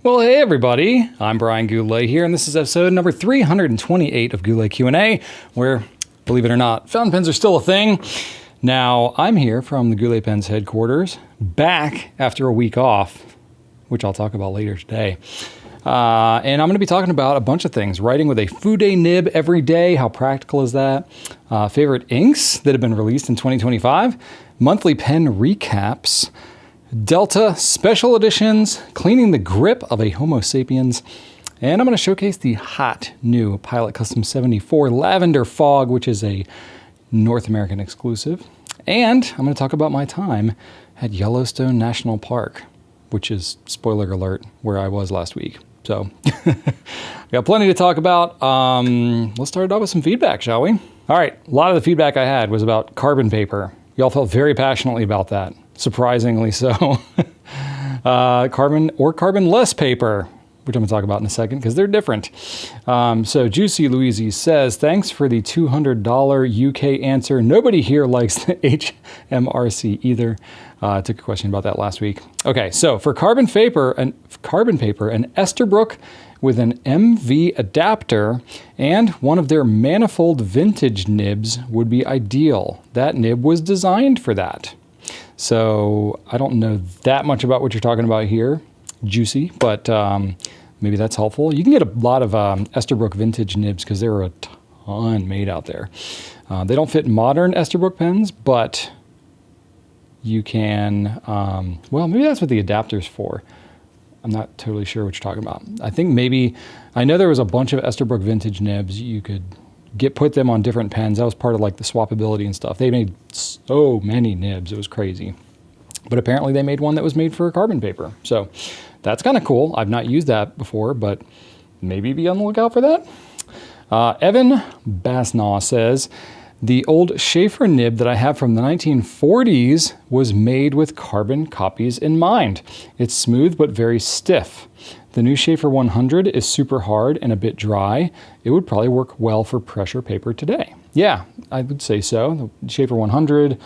Well, hey everybody, I'm Brian Goulet here, and this is episode number 328 of Goulet Q&A, where, believe it or not, fountain pens are still a thing. Now, I'm here from the Goulet Pens headquarters, back after a week off, which I'll talk about later today. And I'm going to be talking about a bunch of things. Writing with a fude nib every day, how practical is that? Favorite inks that have been released in 2025, monthly pen recaps, Delta special editions, cleaning the grip of a Homo Sapiens, and I'm going to showcase the hot new Pilot Custom 74 Lavender Fog, which is a North American exclusive. And I'm going to talk about my time at Yellowstone National Park, which is, spoiler alert, where I was last week. So, we got plenty to talk about. Let's start it off with some feedback, shall we? All right, a lot of the feedback I had was about carbon paper. Y'all felt very passionately about that. Surprisingly so. Carbon or carbon-less paper, which I'm going to talk about in a second because they're different. So Juicy Louise says, thanks for the $200 UK answer. Nobody here likes the HMRC either. I took a question about that last week. Okay, so for carbon paper, an Esterbrook with an MV adapter and one of their manifold vintage nibs would be ideal. That nib was designed for that. So I don't know that much about what you're talking about here, Juicy, but maybe that's helpful. You can get a lot of Esterbrook vintage nibs because there are a ton made out there. They don't fit modern Esterbrook pens, but you can, well, maybe that's what the adapter's for. I'm not totally sure what you're talking about. I think maybe, I know there was a bunch of Esterbrook vintage nibs. You could put them on different pens. That was part of like the swappability and stuff. They made so many nibs. It was crazy. But apparently they made one that was made for carbon paper. So that's kind of cool. I've not used that before, but maybe be on the lookout for that. Evan Basnaw says, the old Schaefer nib that I have from the 1940s was made with carbon copies in mind. It's smooth but very stiff. The new Schaefer 100 is super hard and a bit dry. It would probably work well for pressure paper today. Yeah, I would say so. The Schaefer 100,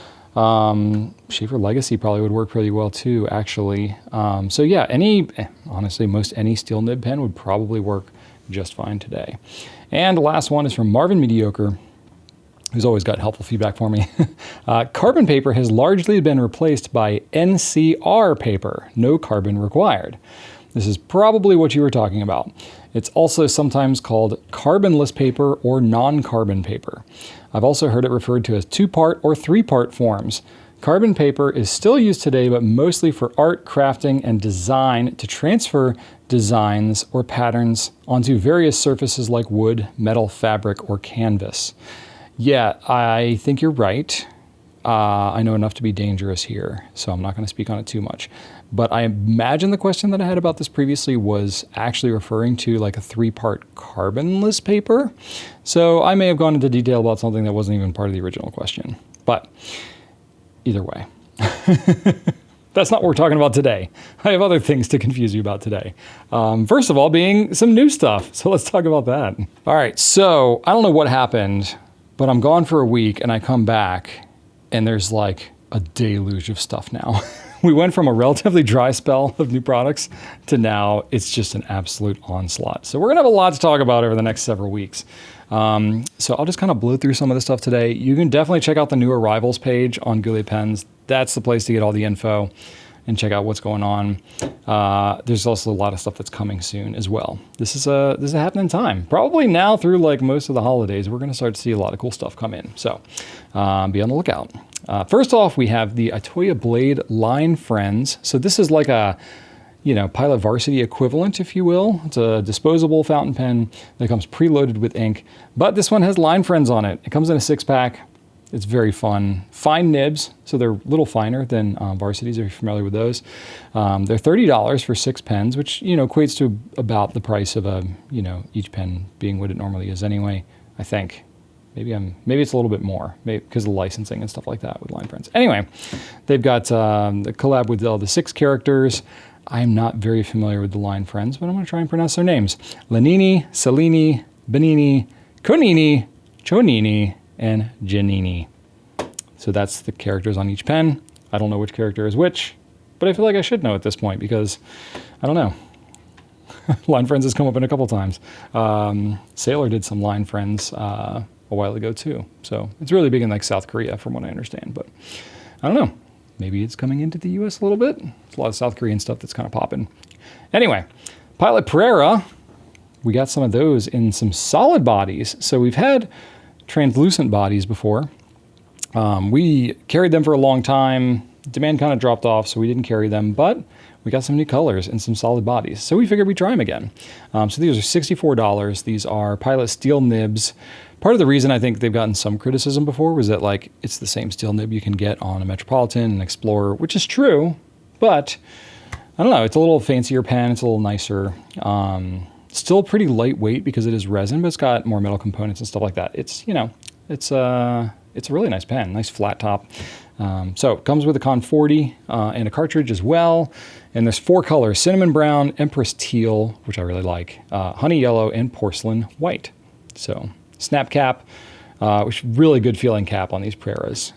Schaefer Legacy probably would work pretty well too, actually. So yeah, honestly, most any steel nib pen would probably work just fine today. And the last one is from Marvin Mediocre, who's always got helpful feedback for me. Carbon paper has largely been replaced by NCR paper, no carbon required. This is probably what you were talking about. It's also sometimes called carbonless paper or non-carbon paper. I've also heard it referred to as two-part or three-part forms. Carbon paper is still used today, but mostly for art, crafting, and design to transfer designs or patterns onto various surfaces like wood, metal, fabric, or canvas. Yeah, I think you're right. I know enough to be dangerous here, so I'm not going to speak on it too much. But I imagine the question that I had about this previously was actually referring to like a three-part carbonless paper. So I may have gone into detail about something that wasn't even part of the original question. But either way, that's not what we're talking about today. I have other things to confuse you about today. First of all, being some new stuff. So let's talk about that. All right, so I don't know what happened, but I'm gone for a week and I come back and there's like a deluge of stuff now. We went from a relatively dry spell of new products to now it's just an absolute onslaught. So we're gonna have a lot to talk about over the next several weeks. So I'll just kind of blow through some of the stuff today. You can definitely check out the new arrivals page on Goulet Pens. That's the place to get all the info and check out what's going on. There's also a lot of stuff that's coming soon as well. This is a happening time. Probably now through like most of the holidays, we're gonna start to see a lot of cool stuff come in. So be on the lookout. First off, we have the Atoya Blade Line Friends. So this is like a, Pilot Varsity equivalent, if you will. It's a disposable fountain pen that comes preloaded with ink, but this one has Line Friends on it. It comes in a 6-pack. It's very fun. Fine nibs, so they're a little finer than Varsities, if you're familiar with those. They're $30 for 6 pens, which, equates to about the price of each pen being what it normally is anyway, I think. Maybe it's a little bit more, maybe because of the licensing and stuff like that with Line Friends. Anyway, they've got the collab with all the 6 characters. I'm not very familiar with the Line Friends, but I'm going to try and pronounce their names. Lanini, Salini, Benini, Conini, Chonini, and Giannini. So that's the characters on each pen. I don't know which character is which, but I feel like I should know at this point because, I don't know. Line Friends has come up in a couple times. Sailor did some Line Friends a while ago too. So it's really big in like South Korea from what I understand, but I don't know. Maybe it's coming into the US a little bit. There's a lot of South Korean stuff that's kind of popping. Anyway, Pilot Pereira, we got some of those in some solid bodies. So we've had translucent bodies before. We carried them for a long time. Demand kind of dropped off, so we didn't carry them, but we got some new colors and some solid bodies. So we figured we'd try them again. So these are $64. These are Pilot steel nibs. Part of the reason I think they've gotten some criticism before was that like it's the same steel nib you can get on a Metropolitan and Explorer, which is true, but I don't know. It's a little fancier pen. It's a little nicer. Still pretty lightweight because it is resin, but it's got more metal components and stuff like that. It's, you know, it's a really nice pen, nice flat top. So it comes with a Con 40 and a cartridge as well. And there's 4 colors: cinnamon brown, empress teal, which I really like, honey yellow, and porcelain white. So snap cap, which really good feeling cap on these Pereiras.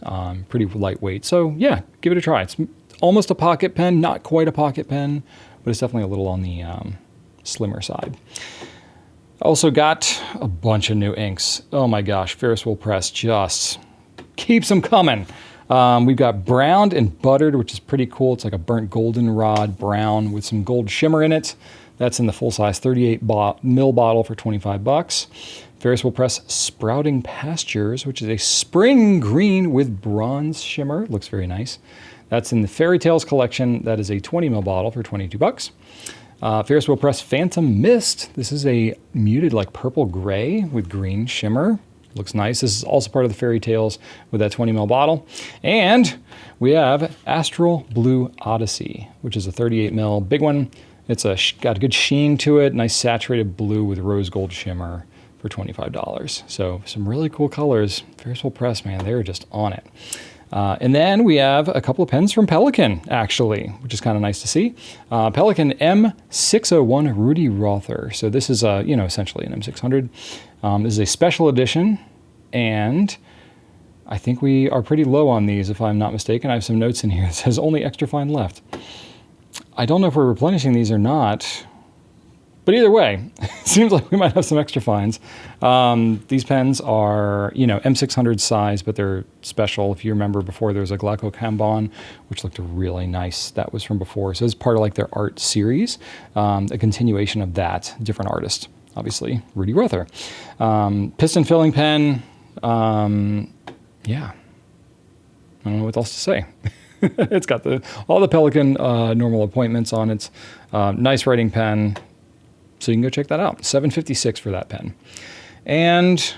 Pretty lightweight. So yeah, give it a try. It's almost a pocket pen, not quite a pocket pen, but it's definitely a little on the slimmer side. Also got a bunch of new inks. Oh my gosh, Ferris Wheel Press just keeps them coming. We've got browned and buttered, which is pretty cool. It's like a burnt goldenrod brown with some gold shimmer in it. That's in the full-size 38 ml bottle for $25. Ferris Wheel Press Sprouting Pastures, which is a spring green with bronze shimmer. Looks very nice. That's in the Fairy Tales collection. That is a 20 ml bottle for $22. Ferris Wheel Press Phantom Mist. This is a muted like purple gray with green shimmer. Looks nice. This is also part of the Fairy Tales with that 20 ml bottle. And we have Astral Blue Odyssey, which is a 38 ml big one. It's got a good sheen to it. Nice saturated blue with rose gold shimmer for $25. So some really cool colors. Ferris Wheel Press, man, they're just on it. And then we have a couple of pens from Pelikan, actually, which is kind of nice to see. Pelikan M601 Rudy Rother. So this is, essentially an M600. This is a special edition, and I think we are pretty low on these, if I'm not mistaken. I have some notes in here that says only extra fine left. I don't know if we're replenishing these or not, but either way, it seems like we might have some extra fines. These pens are, M600 size, but they're special. If you remember before, there was a Glauco Kanban, which looked really nice. That was from before. So it's part of like their art series, a continuation of that, different artist, obviously, Rudy Rother. Piston filling pen, yeah. I don't know what else to say. It's got all the Pelikan normal appointments on it. Nice writing pen. So you can go check that out. $7.56 for that pen. And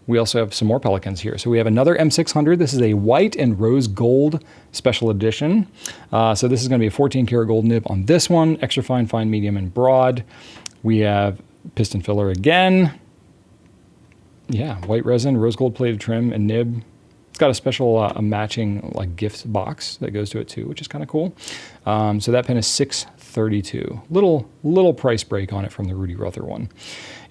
we also have some more Pelikans here. So we have another M600. This is a white and rose gold special edition. So this is going to be a 14 karat gold nib on this one. Extra fine, fine, medium, and broad. We have piston filler again. Yeah, white resin, rose gold plated trim, and nib. It's got a special a matching like gift box that goes to it too, which is kind of cool. So that pen is $6.32. Little price break on it from the Rudy Rother one.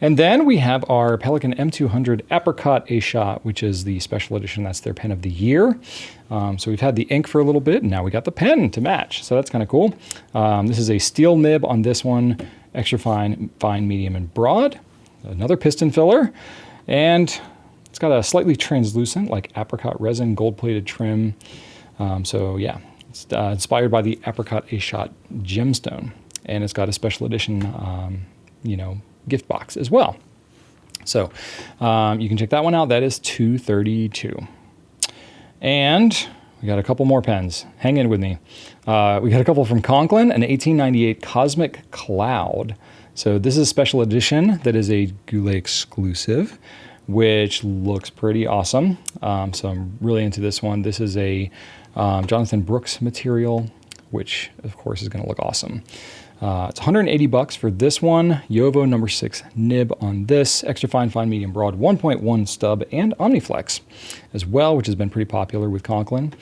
And then we have our Pelikan M200 Apricot A-Shot, which is the special edition. That's their pen of the year. So we've had the ink for a little bit, and now we got the pen to match. So that's kind of cool. This is a steel nib on this one, extra fine, fine, medium, and broad. Another piston filler. And it's got a slightly translucent, like apricot resin, gold-plated trim. So yeah, it's inspired by the Apricot A-Shot gemstone. And it's got a special edition, gift box as well. So you can check that one out. That is $2.32. And we got a couple more pens. Hang in with me. We got a couple from Conklin, an 1898 Cosmic Cloud. So this is a special edition that is a Goulet exclusive, which looks pretty awesome. So I'm really into this one. This is a Jonathan Brooks material, which of course is going to look awesome. It's $180 for this one. Yovo number 6 nib on this. Extra fine, fine, medium, broad, 1.1 stub, and Omniflex as well, which has been pretty popular with Conklin.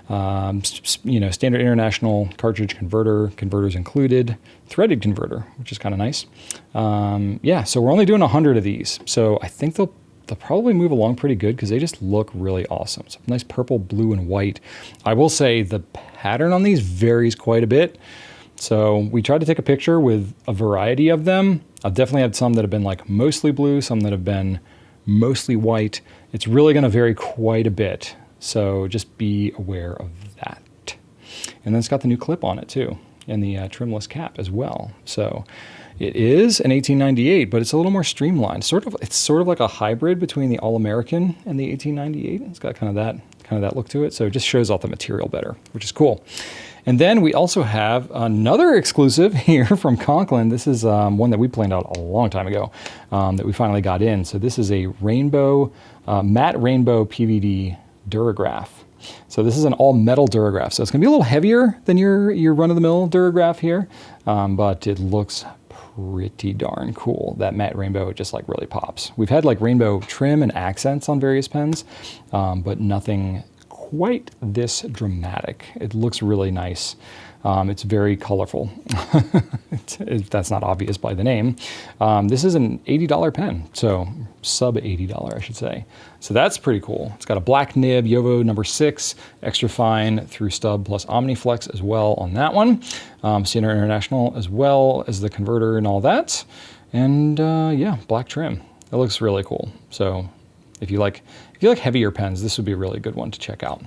Standard international cartridge converter, converters included, threaded converter, which is kind of nice. So we're only doing 100 of these. So I think they'll probably move along pretty good because they just look really awesome. So nice purple, blue, and white. I will say the pattern on these varies quite a bit. So we tried to take a picture with a variety of them. I've definitely had some that have been like mostly blue, some that have been mostly white. It's really going to vary quite a bit. So just be aware of that. And then it's got the new clip on it too, and the trimless cap as well. So it is an 1898, but it's a little more streamlined. It's sort of like a hybrid between the All-American and the 1898. It's got kind of that look to it. So it just shows off the material better, which is cool. And then we also have another exclusive here from Conklin. This is one that we planned out a long time ago that we finally got in. So this is a matte rainbow PVD Durograph. So this is an all metal Durograph. So it's gonna be a little heavier than your run-of-the-mill Durograph here, but it looks pretty darn cool. That matte rainbow just like really pops. We've had like rainbow trim and accents on various pens, but nothing quite this dramatic. It looks really nice. It's very colorful, if that's not obvious by the name. This is an $80 pen, so sub $80, I should say. So that's pretty cool. It's got a black nib, Yovo number 6, extra fine through stub plus OmniFlex as well on that one. Sienna International as well as the converter and all that. And yeah, black trim. It looks really cool. So if you like heavier pens, this would be a really good one to check out.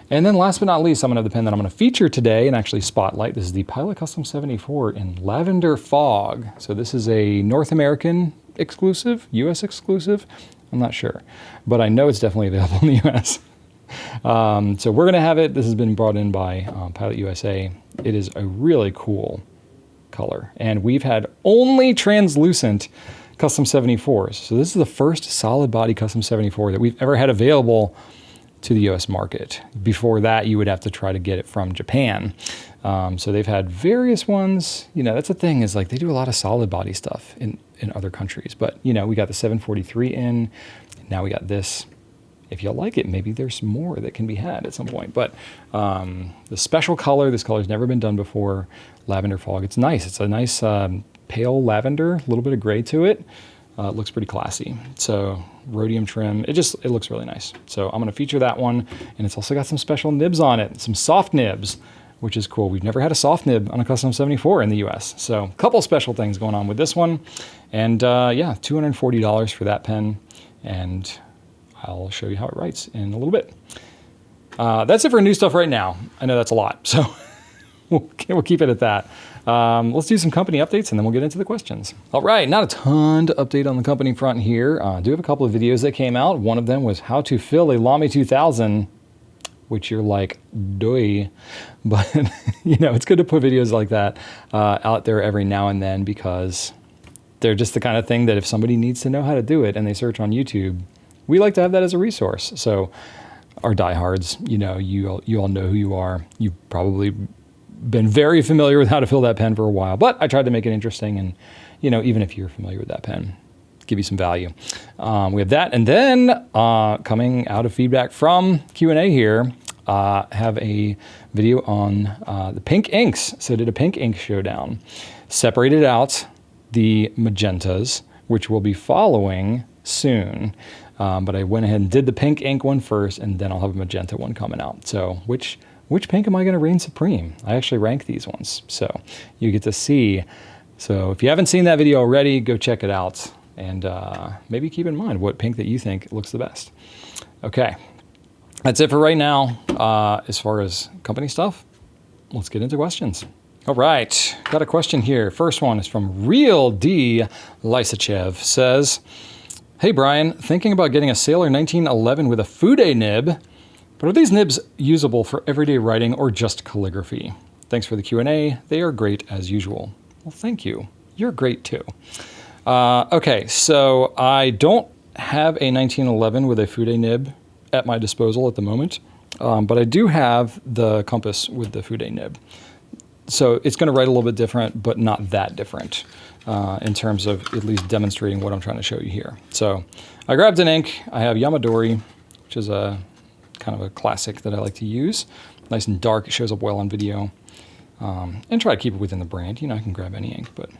And then last but not least, I'm going to have the pen that I'm going to feature today and actually spotlight. This is the Pilot Custom 74 in Lavender Fog. So this is a North American exclusive, US exclusive. I'm not sure, but I know it's definitely available in the US. So we're going to have it. This has been brought in by Pilot USA. It is a really cool color. And we've had only translucent Custom 74s. So this is the first solid body Custom 74 that we've ever had available to the US market. Before that, you would have to try to get it from Japan. So they've had various ones. You know, that's the thing, is like they do a lot of solid body stuff in other countries. But, you know, we got the 743 in, and now we got this. If you like it, maybe there's more that can be had at some point. But the special color, this color's never been done before, Lavender Fog. It's nice. It's a nice pale lavender, a little bit of gray to it. It looks pretty classy. So rhodium trim, it looks really nice. So I'm going to feature that one, and it's also got some special nibs on it, some soft nibs, which is cool. We've never had a soft nib on a Custom 74 in the US. So a couple special things going on with this one. And yeah, $240 for that pen, and I'll show you how it writes in a little bit. That's it for new stuff right now. I know that's a lot, so we'll keep it at that. Let's do some company updates, and then we'll get into the questions. All right, not a ton to update on the company front here. I do have a couple of videos that came out. One of them was how to fill a Lamy 2000, which you're like, doy. But, you know, it's good to put videos like that out there every now and then, because they're just the kind of thing that if somebody needs to know how to do it and they search on YouTube, we like to have that as a resource. So our diehards, you know, you all know who you are. You've probably been very familiar with how to fill that pen for a while, but I tried to make it interesting, and, you know, even if you're familiar with that pen, give you some value. We have that, and then coming out of feedback from Q&A here, have a video on the pink inks. So I did a pink ink showdown, separated out the magentas, which will be following soon. But I went ahead and did the pink ink one first, and then I'll have a magenta one coming out. So which pink am I going to reign supreme? I actually rank these ones, so you get to see. So if you haven't seen that video already, go check it out, and maybe keep in mind what pink that you think looks the best. Okay, that's it for right now. As far as company stuff, let's get into questions. All right, got a question here. First one is from Real D. Lysachev. Says, hey Brian, thinking about getting a Sailor 1911 with a fude nib, but are these nibs usable for everyday writing or just calligraphy? Thanks for the Q&A. They are great as usual. Well, thank you. You're great too. Okay, so I don't have a 1911 with a fude nib at my disposal at the moment, but I do have the Compass with the fude nib. So it's going to write a little bit different, but not that different in terms of at least demonstrating what I'm trying to show you here. So I grabbed an ink. I have Yamadori, which is a kind of a classic that I like to use. Nice and dark, it shows up well on video. And try to keep it within the brand. You know, I can grab any ink, but...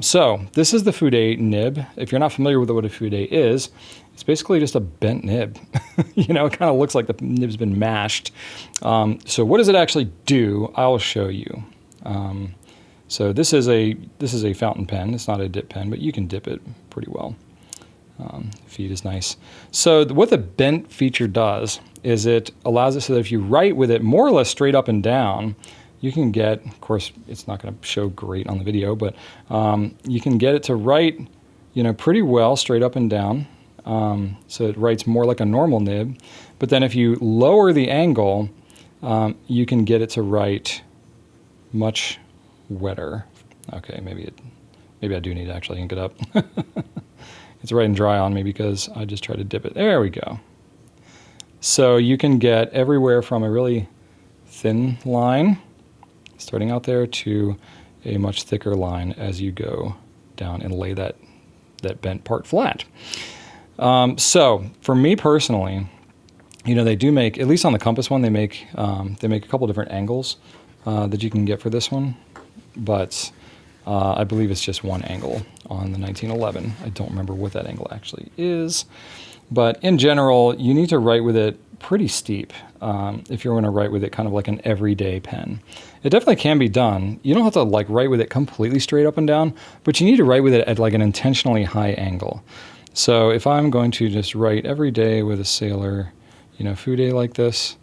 so this is the fude nib. If you're not familiar with what a fude is, it's basically just a bent nib. You know, it kind of looks like the nib's been mashed. So what does it actually do? I'll show you. So this is a fountain pen. It's not a dip pen, but you can dip it pretty well. Feed is nice. So what the bent feature does is it allows it so that if you write with it more or less straight up and down, you can get, of course, it's not going to show great on the video, but you can get it to write, pretty well straight up and down. So it writes more like a normal nib. But then if you lower the angle, you can get it to write much wetter. Okay, maybe I do need to actually ink it up. It's writing dry on me because I just tried to dip it. There we go. So you can get everywhere from a really thin line, starting out there, to a much thicker line as you go down and lay that bent part flat. So for me personally, they do make, at least on the compass one, they make a couple different angles that you can get for this one, but I believe it's just one angle on the 1911. I don't remember what that angle actually is, but in general, you need to write with it pretty steep if you're going to write with it kind of like an everyday pen. It definitely can be done. You don't have to write with it completely straight up and down, but you need to write with it at an intentionally high angle. So if I'm going to just write every day with a sailor, fude like this,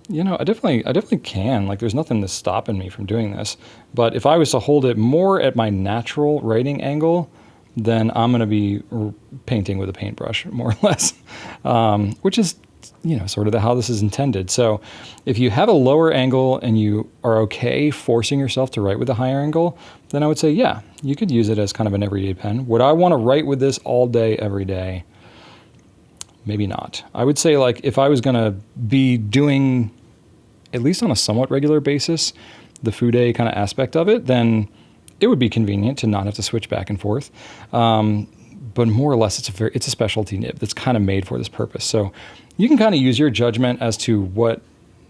I definitely can. There's nothing that's stopping me from doing this. But if I was to hold it more at my natural writing angle, then I'm going to be painting with a paintbrush, more or less, which is, sort of how this is intended. So if you have a lower angle and you are okay forcing yourself to write with a higher angle, then I would say, yeah, you could use it as kind of an everyday pen. Would I want to write with this all day, every day? Maybe not. I would say if I was going to be doing, at least on a somewhat regular basis, the fude kind of aspect of it, then it would be convenient to not have to switch back and forth. But more or less, it's a specialty nib that's kind of made for this purpose. So you can kind of use your judgment as to what,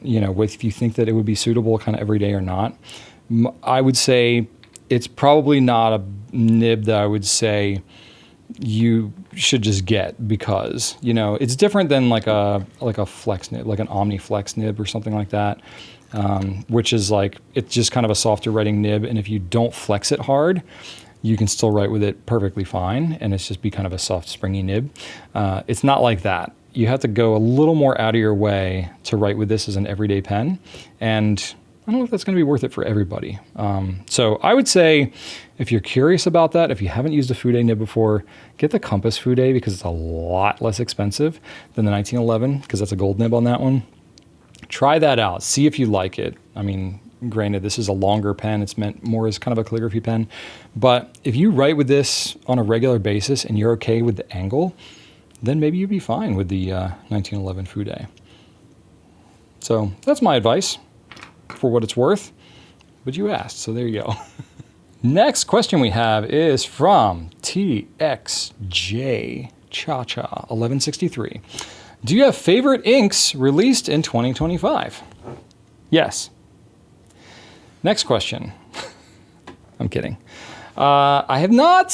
if you think that it would be suitable kind of every day or not. I would say it's probably not a nib that I would say you should just get because, it's different than like a flex nib, like an OmniFlex nib or something like that, which is it's just kind of a softer writing nib. And if you don't flex it hard, you can still write with it perfectly fine. And it's just be kind of a soft, springy nib. It's not like that. You have to go a little more out of your way to write with this as an everyday pen. And I don't know if that's going to be worth it for everybody. So I would say if you're curious about that, if you haven't used a fude nib before, get the Compass fude because it's a lot less expensive than the 1911 because that's a gold nib on that one. Try that out. See if you like it. I mean, granted, this is a longer pen. It's meant more as kind of a calligraphy pen. But if you write with this on a regular basis and you're okay with the angle, then maybe you'd be fine with the 1911 fude. So that's my advice for what it's worth. But you asked, so there you go. Next question we have is from TXJ Cha-Cha 1163. Do you have favorite inks released in 2025? Yes. Next question. I'm kidding. I have not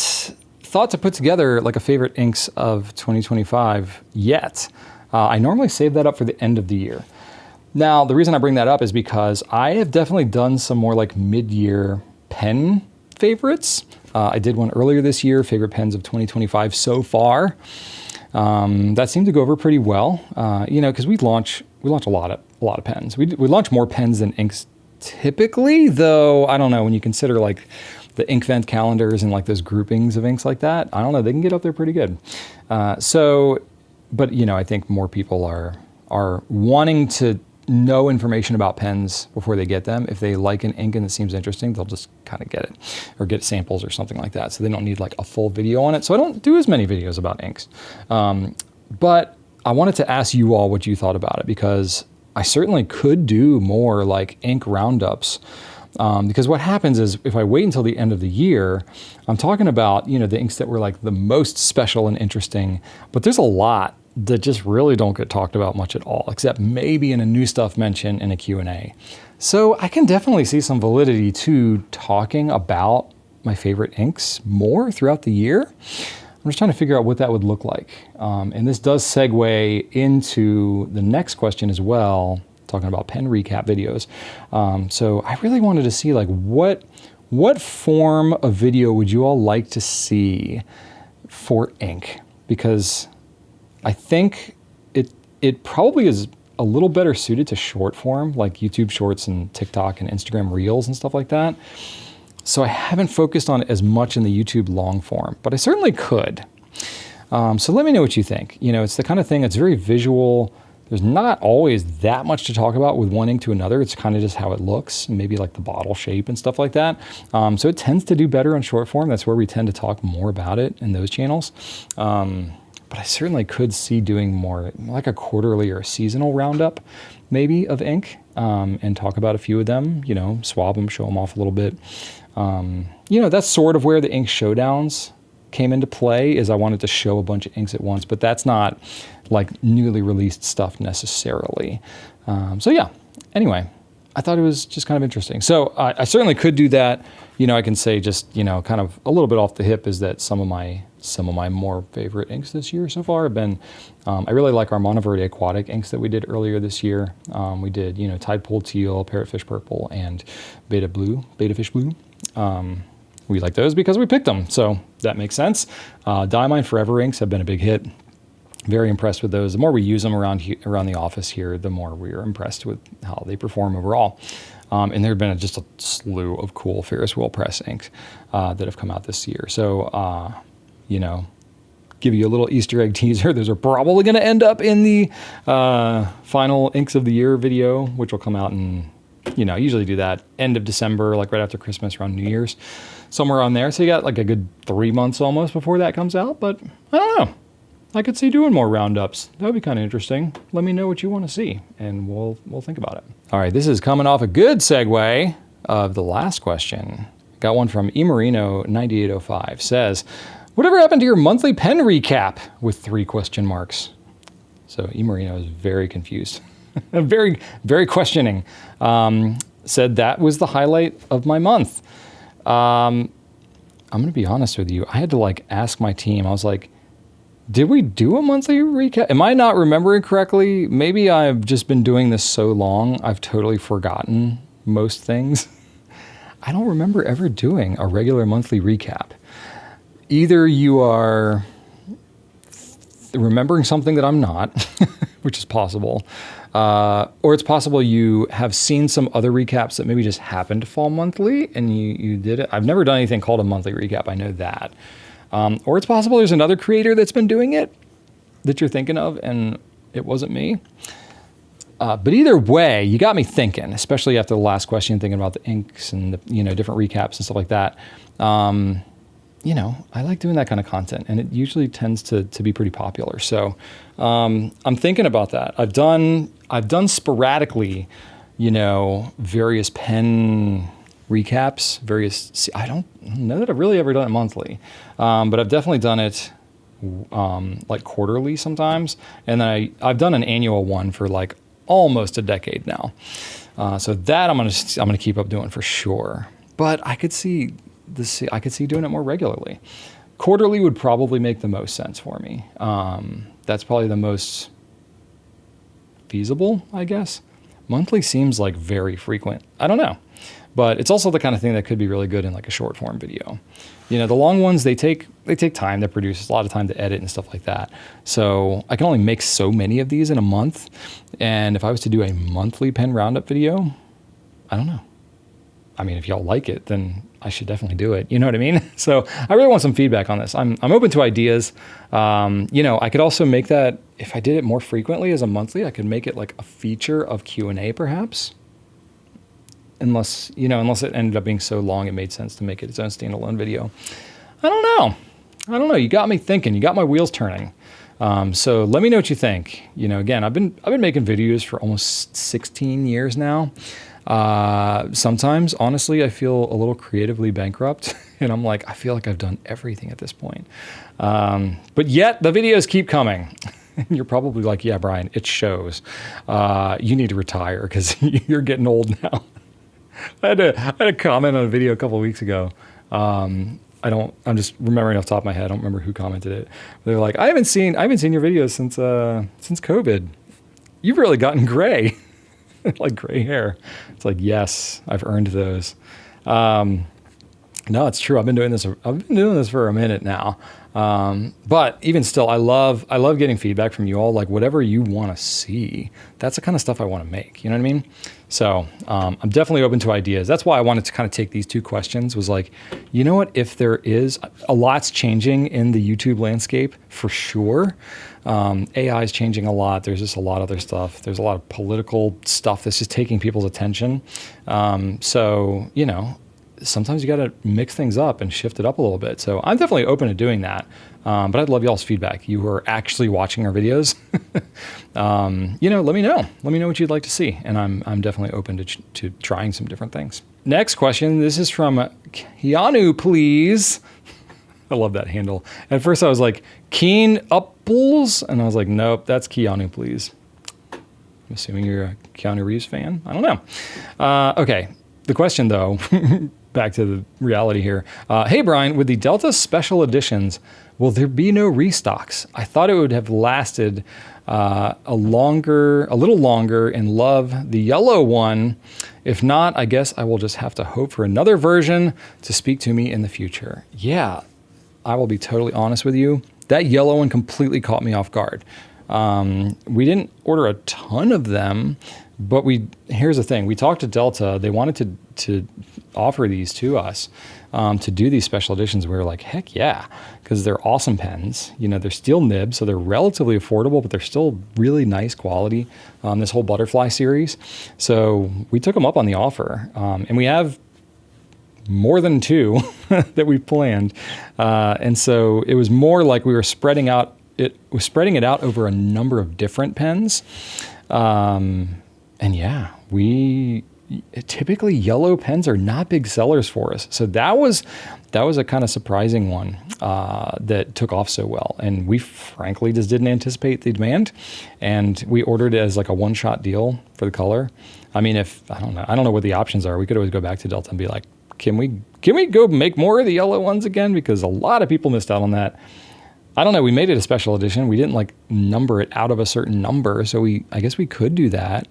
thought to put together a favorite inks of 2025 yet. I normally save that up for the end of the year. Now, the reason I bring that up is because I have definitely done some more mid-year pen favorites. I did one earlier this year, favorite pens of 2025 so far. That seemed to go over pretty well, because we launch a lot of pens. We launch more pens than inks typically, though. I don't know, when you consider the ink vent calendars and those groupings of inks like that, I don't know, they can get up there pretty good. But I think more people are wanting to know information about pens before they get them. If they like an ink and it seems interesting, they'll just kind of get it or get samples or something like that. So they don't need a full video on it. So I don't do as many videos about inks. But I wanted to ask you all what you thought about it because I certainly could do more ink roundups. Because what happens is if I wait until the end of the year, I'm talking about, the inks that were the most special and interesting, but there's a lot that just really don't get talked about much at all, except maybe in a new stuff mention in a Q&A. So I can definitely see some validity to talking about my favorite inks more throughout the year. I'm just trying to figure out what that would look like. And this does segue into the next question as well, talking about pen recap videos. So I really wanted to see like what form of video would you all like to see for ink? Because I think it probably is a little better suited to short form, like YouTube Shorts and TikTok and Instagram Reels and stuff like that. So I haven't focused on it as much in the YouTube long form, but I certainly could. So let me know what you think. You know, it's the kind of thing that's very visual. There's not always that much to talk about with one ink to another. It's kind of just how it looks, maybe like the bottle shape and stuff like that. So it tends to do better on short form. That's where we tend to talk more about it in those channels. But I certainly could see doing more like a quarterly or a seasonal roundup maybe of ink, and talk about a few of them, you know, swab them, show them off a little bit. You know, that's sort of where the ink showdowns came into play, is I wanted to show a bunch of inks at once, but that's not like newly released stuff necessarily. So yeah, anyway, I thought it was just kind of interesting. So I certainly could do that. You know, I can say just, you know, kind of a little bit off the hip is that some of my more favorite inks this year so far have been, I really like our Monteverde aquatic inks that we did earlier this year. We did, you know, Tide Pool Teal, Parrotfish Purple, and Beta Fish Blue. We like those because we picked them, so that makes sense. Diamine Forever inks have been a big hit. Very impressed with those. The more we use them around the office here, the more we are impressed with how they perform overall. And there have been just a slew of cool Ferris wheel press inks that have come out this year. So, you know, give you a little Easter egg teaser. Those are probably going to end up in the final Inks of the Year video, which will come out in, you know, I usually do that end of December, like right after Christmas, around New Year's, somewhere on there. So you got like a good 3 months almost before that comes out. But I don't know. I could see doing more roundups. That would be kind of interesting. Let me know what you want to see, and we'll think about it. All right, this is coming off a good segue of the last question. Got one from eMarino9805. Says, whatever happened to your monthly pen recap? With 3 question marks. So eMarino is very confused. very, very questioning. Said that was the highlight of my month. I'm going to be honest with you. I had to like ask my team. I was like, did we do a monthly recap? Am I not remembering correctly? Maybe I've just been doing this so long, I've totally forgotten most things. I don't remember ever doing a regular monthly recap. Either you are remembering something that I'm not, which is possible, or it's possible you have seen some other recaps that maybe just happened to fall monthly and you did it. I've never done anything called a monthly recap. I know that. Or it's possible there's another creator that's been doing it that you're thinking of and it wasn't me. But either way, you got me thinking, especially after the last question, thinking about the inks and the, you know, different recaps and stuff like that. You know, I like doing that kind of content, and it usually tends to be pretty popular. So I'm thinking about that. I've done sporadically, you know, various pen recaps, I don't know that I've really ever done it monthly, but I've definitely done it like quarterly sometimes. And then I've done an annual one for like almost a decade now. So that I'm gonna keep up doing for sure. But I could see doing it more regularly. Quarterly would probably make the most sense for me. That's probably the most feasible, I guess. Monthly seems like very frequent. I don't know. But it's also the kind of thing that could be really good in like a short form video. You know, the long ones, they take time to produce, a lot of time to edit and stuff like that. So I can only make so many of these in a month. And if I was to do a monthly pen roundup video, I don't know. I mean, if y'all like it, then I should definitely do it. You know what I mean? So I really want some feedback on this. I'm open to ideas. You know, I could also make that, if I did it more frequently as a monthly, I could make it like a feature of Q&A perhaps. Unless it ended up being so long, it made sense to make it its own standalone video. I don't know. You got me thinking. You got my wheels turning. So let me know what you think. You know, again, I've been making videos for almost 16 years now. Sometimes, honestly, I feel a little creatively bankrupt, and I'm like, I feel like I've done everything at this point. But yet the videos keep coming. You're probably like, yeah, Brian, it shows. You need to retire because you're getting old now. I had a comment on a video a couple of weeks ago. I'm just remembering off the top of my head. I don't remember who commented it. They're like, I haven't seen your videos since COVID. You've really gotten gray. like gray hair. It's like, yes, I've earned those. No, it's true. I've been doing this for a minute now. But even still, I love getting feedback from you all, like whatever you want to see. That's the kind of stuff I want to make. You know what I mean? So I'm definitely open to ideas. That's why I wanted to kind of take these two questions, was like, you know what, if there is a lot's changing in the YouTube landscape for sure. AI is changing a lot. There's just a lot of other stuff. There's a lot of political stuff that's just taking people's attention. So, you know, sometimes you got to mix things up and shift it up a little bit. So I'm definitely open to doing that. But I'd love y'all's feedback. You who are actually watching our videos. You know, let me know. Let me know what you'd like to see. And I'm definitely open to trying some different things. Next question. This is from Keanu, please. I love that handle. At first I was like, Keen Upples. And I was like, nope, that's Keanu, please. I'm assuming you're a Keanu Reeves fan. I don't know. Okay. The question though, back to the reality here. Hey, Brian, with the Delta Special Editions, will there be no restocks? I thought it would have lasted a little longer and love the yellow one. If not, I guess I will just have to hope for another version to speak to me in the future. Yeah, I will be totally honest with you. That yellow one completely caught me off guard. We didn't order a ton of them, but here's the thing. We talked to Delta. They wanted to offer these to us to do these special editions. We were like, heck yeah, because they're awesome pens. You know, they're steel nibs, so they're relatively affordable, but they're still really nice quality. This whole butterfly series. So we took them up on the offer, and we have more than two that we've planned. And so it was more like we were spreading it out over a number of different pens. And yeah, typically yellow pens are not big sellers for us. So that was a kind of surprising one that took off so well. And we frankly just didn't anticipate the demand. And we ordered it as like a one-shot deal for the color. I mean, I don't know what the options are. We could always go back to Delta and be like, can we go make more of the yellow ones again? Because a lot of people missed out on that. I don't know. We made it a special edition. We didn't like number it out of a certain number. So I guess we could do that.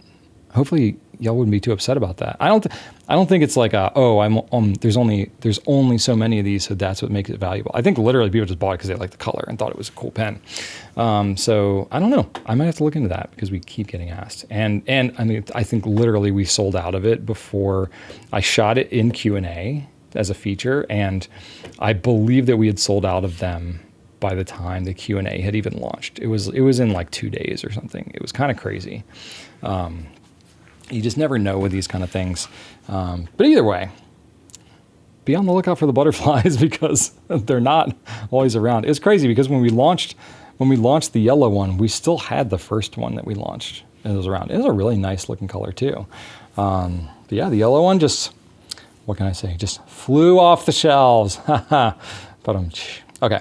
Hopefully y'all wouldn't be too upset about that. I don't think it's like there's only so many of these, so that's what makes it valuable. I think literally people just bought it because they liked the color and thought it was a cool pen. So I don't know. I might have to look into that because we keep getting asked. And I mean, I think literally we sold out of it before I shot it in Q&A as a feature, and I believe that we had sold out of them by the time the Q&A had even launched. It was in like 2 days or something. It was kind of crazy. You just never know with these kind of things. But either way, be on the lookout for the butterflies because they're not always around. It's crazy because when we launched the yellow one, we still had the first one that we launched. And it was around. It was a really nice looking color too. But yeah, the yellow one just, what can I say? Just flew off the shelves. But okay.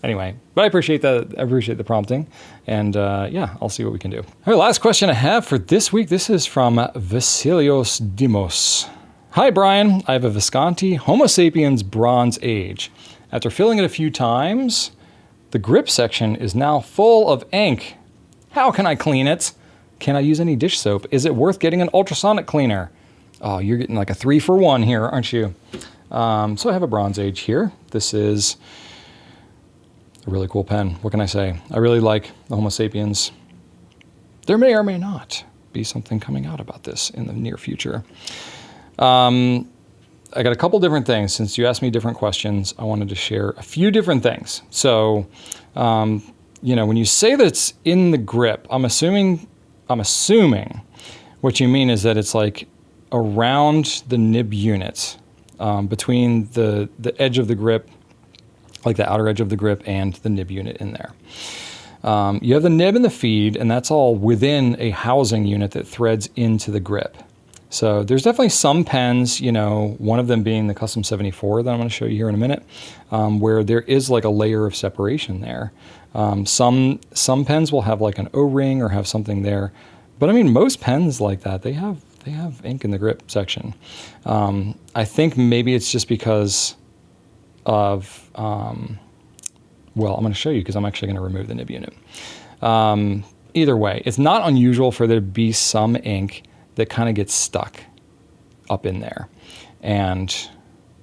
Anyway, but I appreciate the prompting, and yeah, I'll see what we can do. All right, last question I have for this week. This is from Vasilios Dimos. Hi, Brian. I have a Visconti Homo Sapiens Bronze Age. After filling it a few times, the grip section is now full of ink. How can I clean it? Can I use any dish soap? Is it worth getting an ultrasonic cleaner? Oh, you're getting like a 3-for-1 here, aren't you? So I have a Bronze Age here. This is a really cool pen. What can I say? I really like the Homo Sapiens. There may or may not be something coming out about this in the near future. I got a couple different things. Since you asked me different questions, I wanted to share a few different things. So, you know, when you say that it's in the grip, I'm assuming what you mean is that it's like around the nib unit, between the edge of the grip, like the outer edge of the grip and the nib unit in there. You have the nib and the feed, and that's all within a housing unit that threads into the grip. So there's definitely some pens, you know, one of them being the Custom 74 that I'm going to show you here in a minute, where there is like a layer of separation there. Some pens will have like an O-ring or have something there. But I mean, most pens like that, they have ink in the grip section. I think maybe it's just because well, I'm going to show you because I'm actually going to remove the nib unit. either way, it's not unusual for there to be some ink that kind of gets stuck up in there. And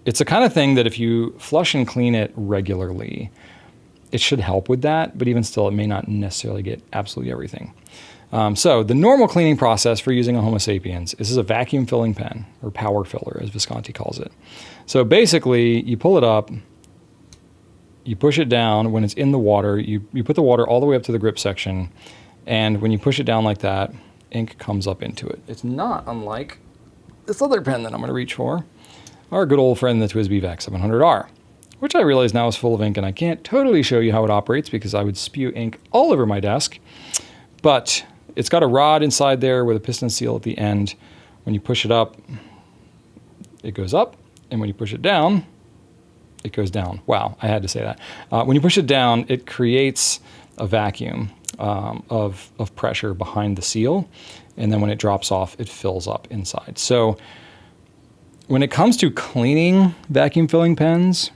it's the kind of thing that if you flush and clean it regularly, it should help with that, but even still, it may not necessarily get absolutely everything. So the normal cleaning process for using a Homo sapiens is a vacuum filling pen, or power filler, as Visconti calls it. So basically, you pull it up, you push it down. When it's in the water, you put the water all the way up to the grip section, and when you push it down like that, ink comes up into it. It's not unlike this other pen that I'm going to reach for, our good old friend, the TWSBI VAC 700R, which I realize now is full of ink, and I can't totally show you how it operates because I would spew ink all over my desk. But it's got a rod inside there with a piston seal at the end. When you push it up, it goes up, and when you push it down, it goes down. Wow, I had to say that. When you push it down, it creates a vacuum of pressure behind the seal, and then when it drops off, it fills up inside. So when it comes to cleaning vacuum filling pens,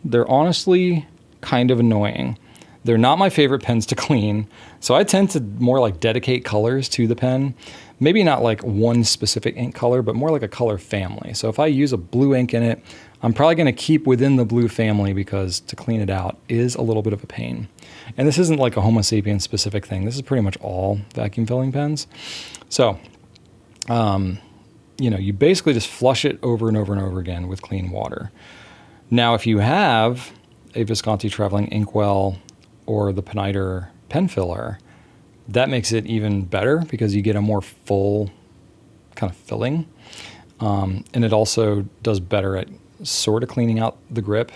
they're honestly kind of annoying. They're not my favorite pens to clean, so I tend to more like dedicate colors to the pen. Maybe not like one specific ink color, but more like a color family. So if I use a blue ink in it, I'm probably going to keep within the blue family because to clean it out is a little bit of a pain. And this isn't like a Homo sapiens specific thing. This is pretty much all vacuum filling pens. So, you basically just flush it over and over and over again with clean water. Now, if you have a Visconti traveling inkwell or the Peniter pen filler, that makes it even better because you get a more full kind of filling. And it also does better at sort of cleaning out the grip.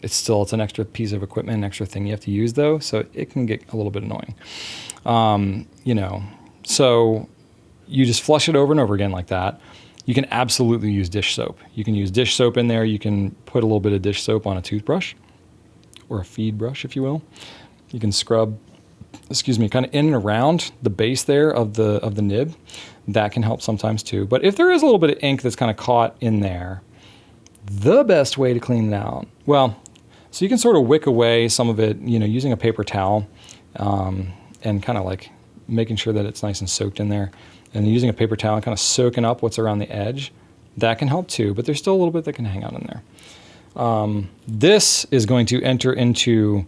It's an extra piece of equipment, an extra thing you have to use though, so it can get a little bit annoying. So you just flush it over and over again like that. You can absolutely use dish soap. You can use dish soap in there. You can put a little bit of dish soap on a toothbrush or a feed brush, if you will. You can scrub, kind of in and around the base there of the nib. That can help sometimes too. But if there is a little bit of ink that's kind of caught in there, the best way to clean it out, so you can sort of wick away some of it, using a paper towel, and kind of like making sure that it's nice and soaked in there. And using a paper towel and kind of soaking up what's around the edge, that can help too, but there's still a little bit that can hang out in there. This is going to enter into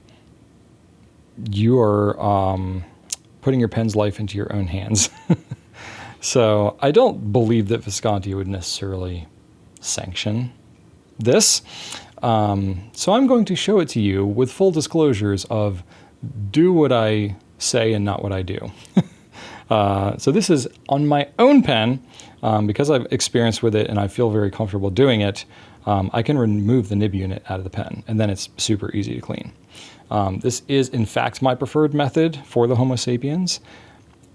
your putting your pen's life into your own hands. So I don't believe that Visconti would necessarily sanction this. So I'm going to show it to you with full disclosures of do what I say and not what I do. So this is on my own pen, because I've experienced with it and I feel very comfortable doing it. I can remove the nib unit out of the pen, and then it's super easy to clean. This is, in fact, my preferred method for the Homo sapiens,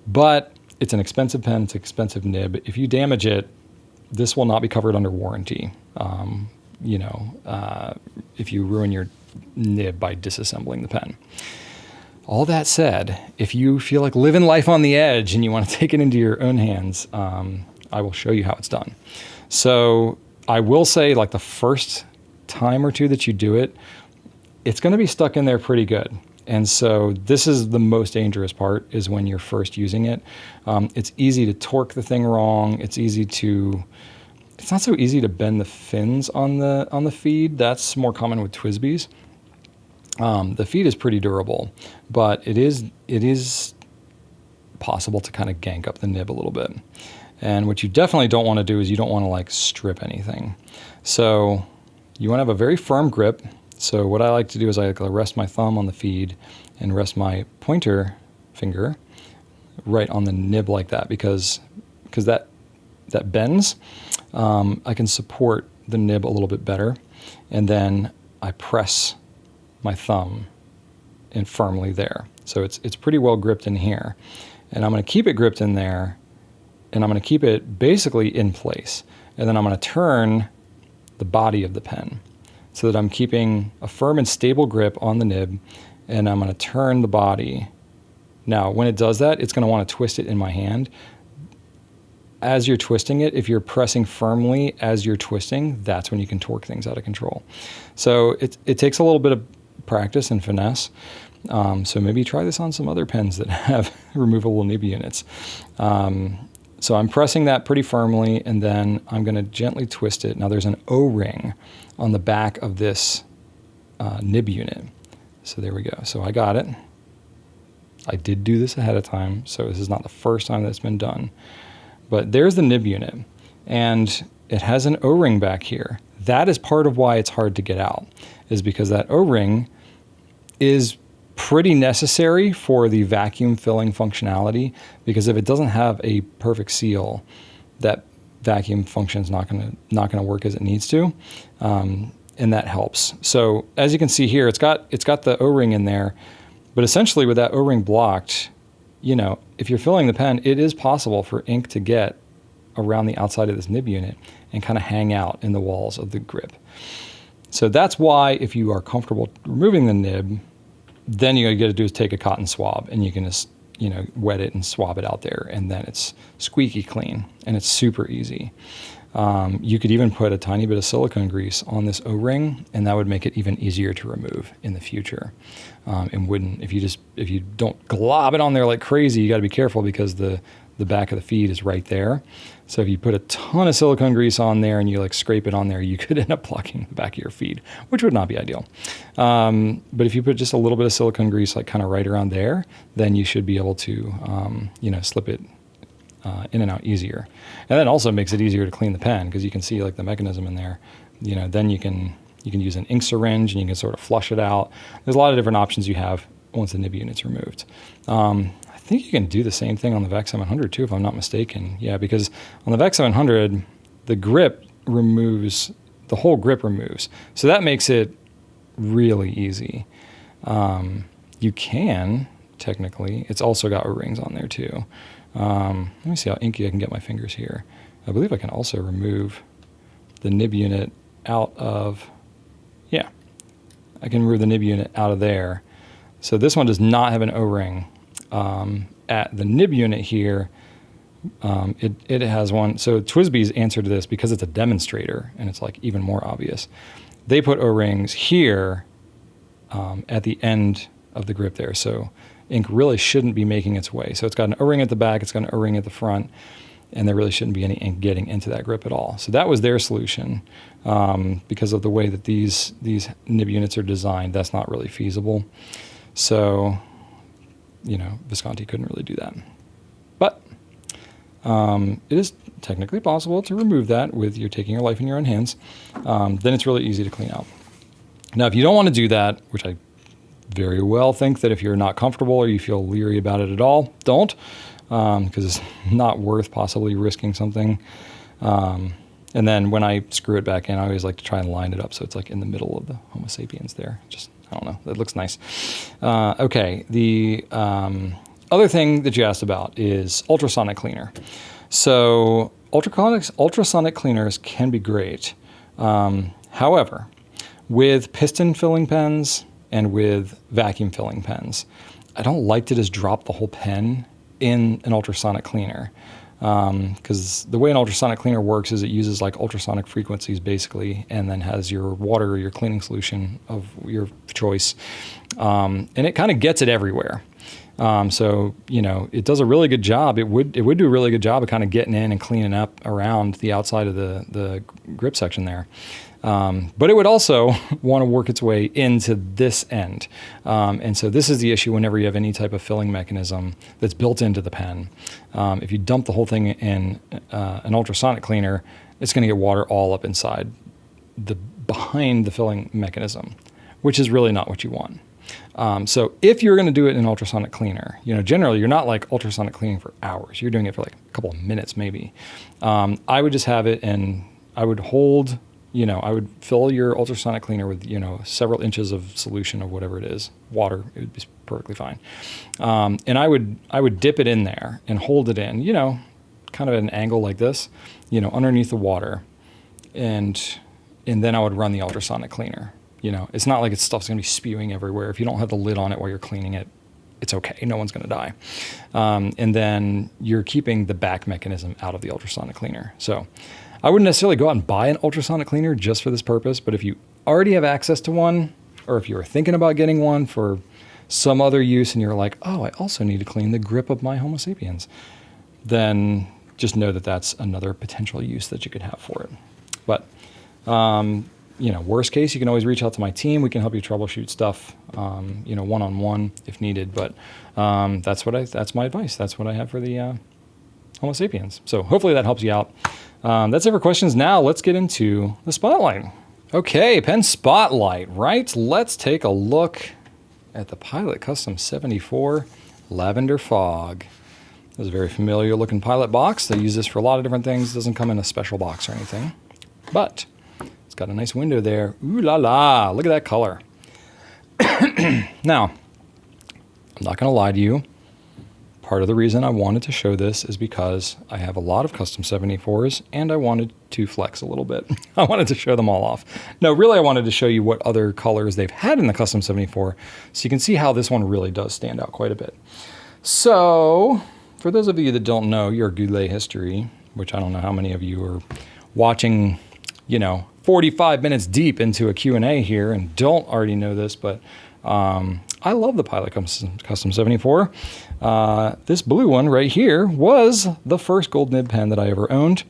but it's an expensive pen, it's an expensive nib. If you damage it, this will not be covered under warranty. If you ruin your nib by disassembling the pen. All that said, if you feel like living life on the edge and you want to take it into your own hands, I will show you how it's done. So I will say, like, the first time or two that you do it, it's going to be stuck in there pretty good. And so this is the most dangerous part, is when you're first using it. It's easy to torque the thing wrong. It's not so easy to bend the fins on the feed. That's more common with TWSBIs. The feed is pretty durable, but it is possible to kind of gank up the nib a little bit. And what you definitely don't want to do is you don't want to like strip anything. So you want to have a very firm grip. So what I like to do is I rest my thumb on the feed and rest my pointer finger right on the nib like that, because that bends. I can support the nib a little bit better, and then I press my thumb in firmly there. So it's pretty well gripped in here, and I'm going to keep it gripped in there, and I'm going to keep it basically in place, and then I'm going to turn the body of the pen so that I'm keeping a firm and stable grip on the nib, and I'm going to turn the body. Now, when it does that, it's going to want to twist it in my hand. As you're twisting it, if you're pressing firmly as you're twisting, that's when you can torque things out of control. So it takes a little bit of practice and finesse. So maybe try this on some other pens that have removable nib units. So I'm pressing that pretty firmly, and then I'm going to gently twist it. Now there's an O-ring on the back of this nib unit. So there we go. So I got it. I did do this ahead of time, so this is not the first time that's been done. But there's the nib unit, and it has an O-ring back here. That is part of why it's hard to get out, is because that O-ring is pretty necessary for the vacuum filling functionality, because if it doesn't have a perfect seal, that vacuum function is not going to work as it needs to, and that helps. So as you can see here, it's got the O-ring in there, but essentially with that O-ring blocked, you know, if you're filling the pen, it is possible for ink to get around the outside of this nib unit and kind of hang out in the walls of the grip. So that's why if you are comfortable removing the nib, then you got to do is take a cotton swab, and you can just, you know, wet it and swab it out there, and then it's squeaky clean, and it's super easy. You could even put a tiny bit of silicone grease on this O-ring, and that would make it even easier to remove in the future. And wouldn't, if you don't glob it on there like crazy, you got to be careful, because the back of the feed is right there. So if you put a ton of silicone grease on there and you like scrape it on there, you could end up blocking the back of your feed, which would not be ideal. But if you put just a little bit of silicone grease, like kind of right around there, then you should be able to, you know, slip it in and out easier. And that also makes it easier to clean the pen, because you can see like the mechanism in there. You know, then you can use an ink syringe and you can sort of flush it out. There's a lot of different options you have once the nib unit's removed. I think you can do the same thing on the VEC 700 too, if I'm not mistaken. Yeah, because on the VEC 700, the grip removes, the whole grip removes. So that makes it really easy. You can, technically, it's also got O-rings on there too. Let me see how inky I can get my fingers here. I believe I can also remove the nib unit out of, yeah, I can remove the nib unit out of there. So this one does not have an O-ring. At the nib unit here, it has one. So TWSBI's answer to this, because it's a demonstrator and it's like even more obvious, they put O-rings here at the end of the grip there. So ink really shouldn't be making its way. So it's got an O-ring at the back, it's got an O-ring at the front, and there really shouldn't be any ink getting into that grip at all. So that was their solution. Because of the way that these nib units are designed, that's not really feasible. So, you know, Visconti couldn't really do that. But it is technically possible to remove that with you taking your life in your own hands. Then it's really easy to clean out. Now, if you don't want to do that, which I very well think that if you're not comfortable or you feel leery about it at all, don't, because it's not worth possibly risking something. And then when I screw it back in, I always like to try and line it up so it's like in the middle of the Homo sapiens there. Just, I don't know, that looks nice. Okay, the other thing that you asked about is ultrasonic cleaner. So ultrasonic cleaners can be great. However, with piston filling pens and with vacuum filling pens, I don't like to just drop the whole pen in an ultrasonic cleaner. Because the way an ultrasonic cleaner works is it uses like ultrasonic frequencies basically, and then has your water or your cleaning solution of your choice, and it kind of gets it everywhere. So, you know, it does a really good job. It would do a really good job of kind of getting in and cleaning up around the outside of the grip section there. But it would also want to work its way into this end. And so this is the issue whenever you have any type of filling mechanism that's built into the pen. If you dump the whole thing in an ultrasonic cleaner, it's going to get water all up inside behind the filling mechanism, which is really not what you want. So if you're going to do it in an ultrasonic cleaner, you know, generally you're not like ultrasonic cleaning for hours. You're doing it for like a couple of minutes maybe. I would just have it, and I would hold, you know, I would fill your ultrasonic cleaner with, you know, several inches of solution of whatever it is, water. It would be perfectly fine. And I would dip it in there and hold it in, you know, kind of at an angle like this, you know, underneath the water. And then I would run the ultrasonic cleaner. You know, it's not like stuff's going to be spewing everywhere. If you don't have the lid on it while you're cleaning it, it's okay. No one's going to die. And then you're keeping the back mechanism out of the ultrasonic cleaner. So I wouldn't necessarily go out and buy an ultrasonic cleaner just for this purpose, but if you already have access to one, or if you were thinking about getting one for some other use and you're like, oh, I also need to clean the grip of my Homo sapiens, then just know that that's another potential use that you could have for it. But, worst case, you can always reach out to my team. We can help you troubleshoot stuff, one-on-one if needed. But that's my advice. That's what I have for the Homo sapiens. So hopefully that helps you out. That's it for questions. Now let's get into the spotlight. Okay, pen spotlight, right? Let's take a look at the Pilot Custom 74 Lavender Fog. This is a very familiar looking Pilot box. They use this for a lot of different things. It doesn't come in a special box or anything, but it's got a nice window there. Ooh la la, look at that color. Now, I'm not gonna lie to you. Part of the reason I wanted to show this is because I have a lot of custom 74s and I wanted to flex a little bit. I wanted to show them all off. No, really I wanted to show you what other colors they've had in the custom 74 so you can see how this one really does stand out quite a bit. So, for those of you that don't know your Goulet history, which I don't know how many of you are watching, 45 minutes deep into a Q&A here and don't already know this, but I love the Pilot Custom 74. This blue one right here was the first gold nib pen that I ever owned,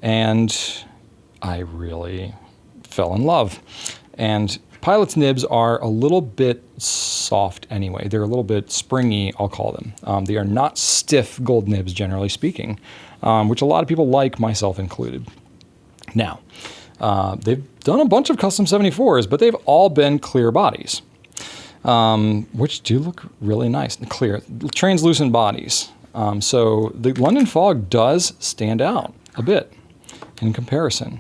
and I really fell in love. And Pilot's nibs are a little bit soft anyway. They're a little bit springy, I'll call them. They are not stiff gold nibs, generally speaking, which a lot of people like, myself included. Now, they've done a bunch of custom 74s, but they've all been clear bodies. Which do look really nice, clear, translucent bodies. So the London Fog does stand out a bit in comparison.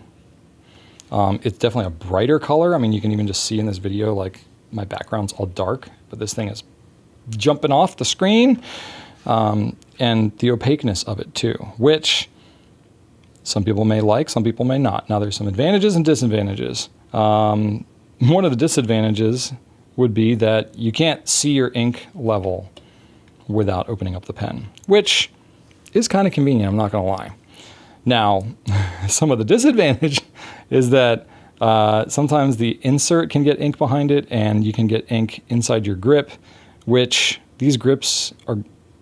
It's definitely a brighter color. I mean, you can even just see in this video, like my background's all dark, but this thing is jumping off the screen. And the opaqueness of it too, which some people may like, some people may not. Now there's some advantages and disadvantages. One of the disadvantages would be that you can't see your ink level without opening up the pen, which is kind of convenient, I'm not gonna lie. Now, some of the disadvantage is that sometimes the insert can get ink behind it and you can get ink inside your grip, which these grips are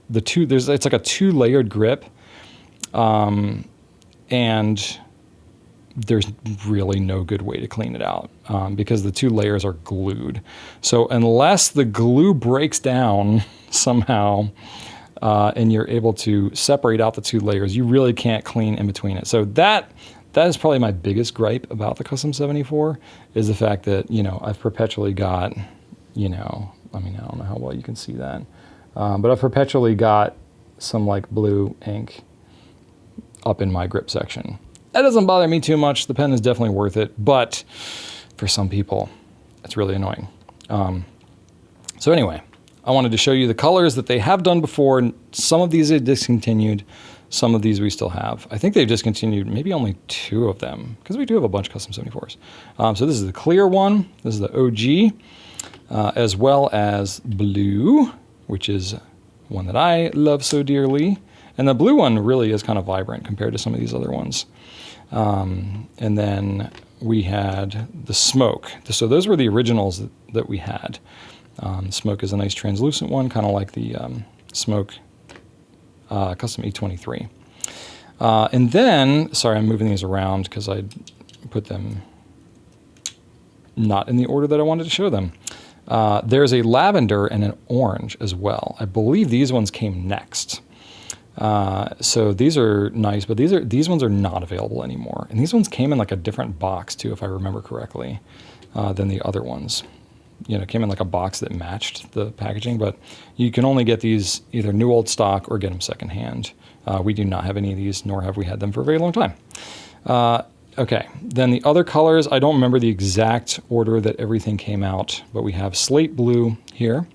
it's like a 2-layered grip. And there's really no good way to clean it out because the 2 layers are glued. So unless the glue breaks down somehow and you're able to separate out the 2 layers, you really can't clean in between it. So that is probably my biggest gripe about the Custom 74 is the fact that, I've perpetually got, I don't know how well you can see that, but I've perpetually got some like blue ink up in my grip section. That doesn't bother me too much. The pen is definitely worth it, but for some people, it's really annoying. So anyway, I wanted to show you the colors that they have done before. Some of these are discontinued. Some of these we still have. I think they've discontinued maybe only 2 of them because we do have a bunch of custom 74s. So this is the clear one. This is the OG, as well as blue, which is one that I love so dearly. And the blue one really is kind of vibrant compared to some of these other ones. And then we had the smoke. So those were the originals that we had. Smoke is a nice translucent one, kind of like the smoke Custom 823. And then, sorry, I'm moving these around because I put them not in the order that I wanted to show them. There's a lavender and an orange as well. I believe these ones came next. So these are nice, but these ones are not available anymore. And these ones came in like a different box too, if I remember correctly, than the other ones. Came in like a box that matched the packaging, but you can only get these either new old stock or get them secondhand. We do not have any of these, nor have we had them for a very long time. Okay, then the other colors, I don't remember the exact order that everything came out, but we have slate blue here,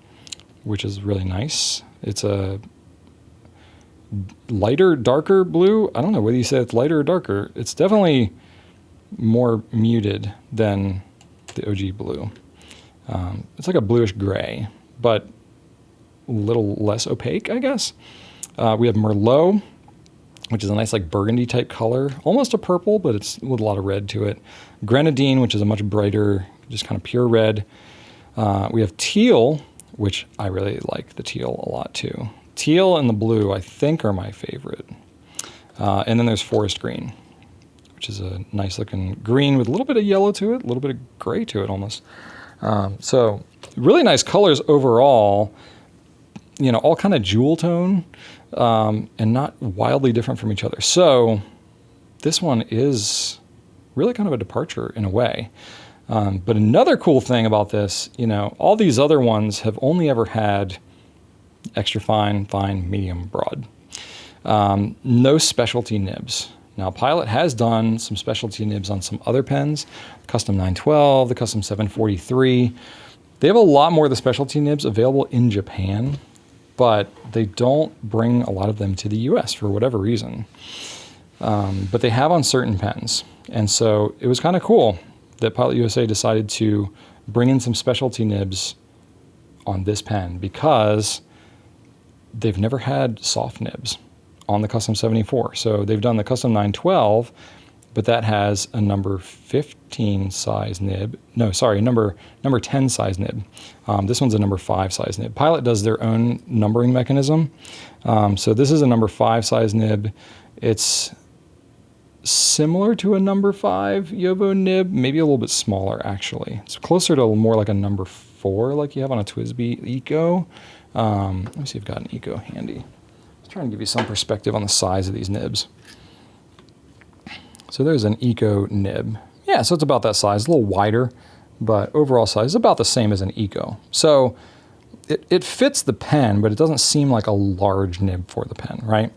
which is really nice. It's a lighter, darker blue. I don't know whether you say it's lighter or darker. It's definitely more muted than the OG blue. It's like a bluish gray, but a little less opaque, I guess. We have Merlot, which is a nice like burgundy type color, almost a purple, but it's with a lot of red to it. Grenadine, which is a much brighter, just kind of pure red. We have teal, which I really like the teal a lot too. Teal and the blue, I think, are my favorite. And then there's forest green, which is a nice looking green with a little bit of yellow to it, a little bit of gray to it almost. So really nice colors overall, you know, all kind of jewel tone, and not wildly different from each other. So this one is really kind of a departure in a way. But another cool thing about this, you know, all these other ones have only ever had extra fine, fine, medium, broad. No specialty nibs. Now, Pilot has done some specialty nibs on some other pens, Custom 912, the Custom 743. They have a lot more of the specialty nibs available in Japan, but they don't bring a lot of them to the US for whatever reason. But they have on certain pens. And so it was kind of cool that Pilot USA decided to bring in some specialty nibs on this pen because they've never had soft nibs on the Custom 74. So they've done the Custom 912, but that has a number 15 size nib. No, sorry, number 10 size nib. This one's a number 5 size nib. Pilot does their own numbering mechanism. So this is a number 5 size nib. It's similar to a number 5 Yovo nib, maybe a little bit smaller actually. It's closer to more like a number 4 like you have on a TWSBI Eco. Let me see if I've got an Eco handy. Let's try and give you some perspective on the size of these nibs. So there's an Eco nib. Yeah, so it's about that size, a little wider, but overall size is about the same as an Eco. So it fits the pen, but it doesn't seem like a large nib for the pen, right?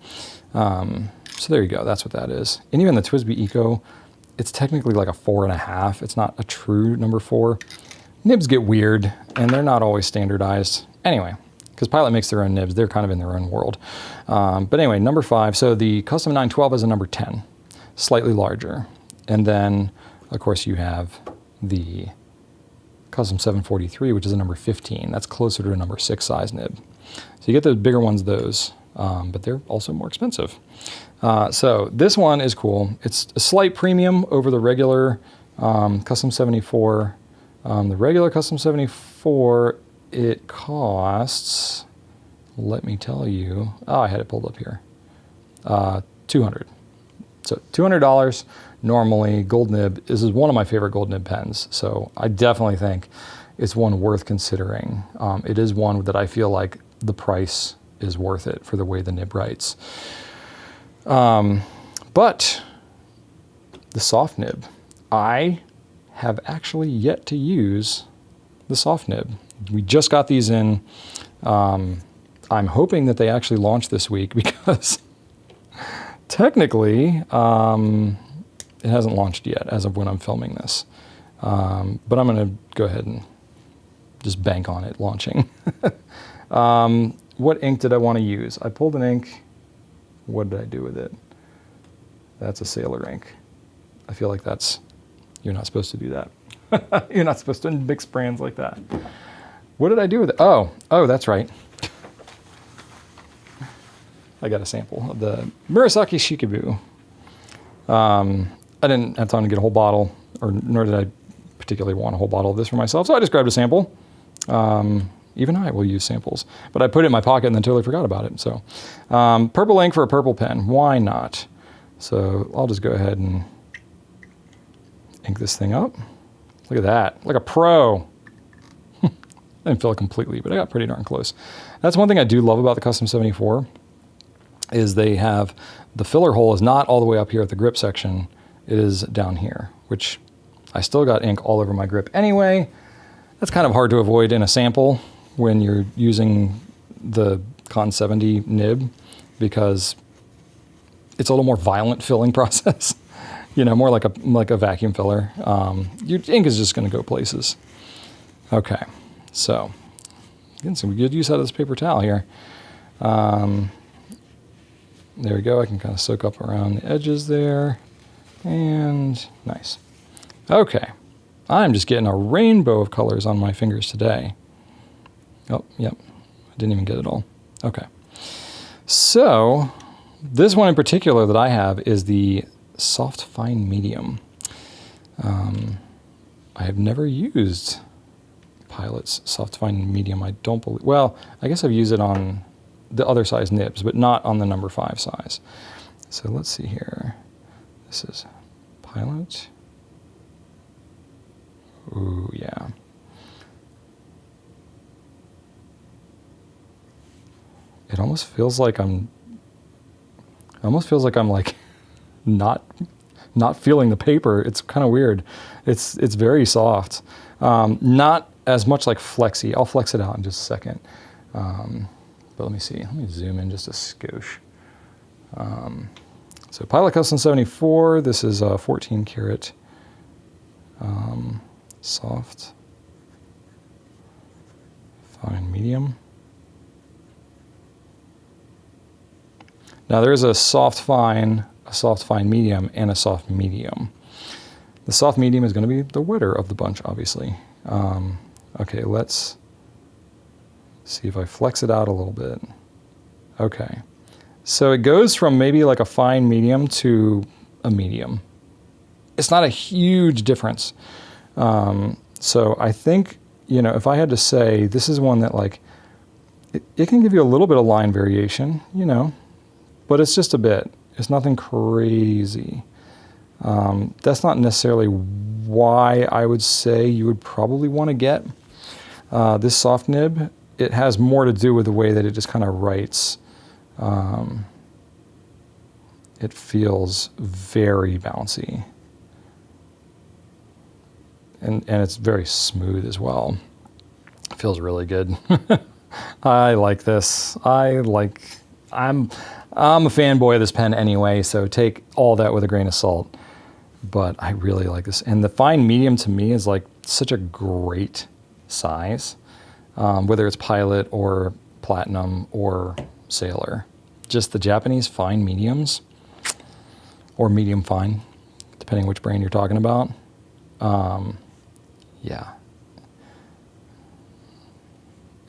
So there you go, that's what that is. And even the TWSBI Eco, it's technically like a 4.5. It's not a true number 4. Nibs get weird, and they're not always standardized. Anyway, because Pilot makes their own nibs, they're kind of in their own world. But anyway, number 5. So the Custom 912 is a number 10, slightly larger. And then, of course, you have the Custom 743, which is a number 15. That's closer to a number 6 size nib. So you get those bigger ones, but they're also more expensive. So this one is cool. It's a slight premium over the regular Custom 74. The regular Custom 74, it costs, let me tell you, I had it pulled up here, $200. So $200 normally, gold nib. This is one of my favorite gold nib pens, so I definitely think it's one worth considering. It is one that I feel like the price is worth it for the way the nib writes. But the soft nib, I have actually yet to use the soft nib. We just got these in. I'm hoping that they actually launch this week because technically it hasn't launched yet as of when I'm filming this. But I'm going to go ahead and just bank on it launching. What ink did I want to use? I pulled an ink. What did I do with it? That's a Sailor ink. I feel like you're not supposed to do that. You're not supposed to mix brands like that. What did I do with it? Oh, that's right. I got a sample of the Murasaki Shikabu. I didn't have time to get a whole bottle, nor did I particularly want a whole bottle of this for myself, so I just grabbed a sample. Even I will use samples. But I put it in my pocket and then totally forgot about it. So purple ink for a purple pen. Why not? So I'll just go ahead and ink this thing up. Look at that. Like a pro. I didn't fill it completely, but I got pretty darn close. That's one thing I do love about the Custom 74 is they have the filler hole is not all the way up here at the grip section. It is down here, which I still got ink all over my grip anyway. That's kind of hard to avoid in a sample when you're using the Con 70 nib because it's a little more violent filling process. You know, more like a vacuum filler. Your ink is just going to go places. Okay, so getting some good use out of this paper towel here. There we go. I can kind of soak up around the edges there, and nice. Okay, I'm just getting a rainbow of colors on my fingers today. Oh, yep, I didn't even get it all. Okay, so this one in particular that I have is the soft fine medium. I have never used Pilot's soft fine medium. I don't believe, well, I guess I've used it on the other size nibs, but not on the number 5 size. So let's see here. This is Pilot. Ooh, yeah. It almost feels like I'm like not feeling the paper. It's kind of weird. It's very soft. Not as much like flexy. I'll flex it out in just a second. But let me see. Let me zoom in just a skosh. So Pilot Custom 74. This is a 14 karat soft fine medium. Now there is a soft fine medium, and a soft medium. The soft medium is going to be the wetter of the bunch, obviously. Okay, let's see if I flex it out a little bit. Okay, so it goes from maybe like a fine medium to a medium. It's not a huge difference. So I think, if I had to say, this is one that like, it can give you a little bit of line variation, but it's just a bit. It's nothing crazy. That's not necessarily why I would say you would probably want to get this soft nib. It has more to do with the way that it just kind of writes. It feels very bouncy. And it's very smooth as well. It feels really good. I like this. I'm a fanboy of this pen anyway, so take all that with a grain of salt. But I really like this. And the fine medium to me is like such a great size, whether it's Pilot or Platinum or Sailor. Just the Japanese fine mediums, or medium fine, depending which brand you're talking about. Yeah.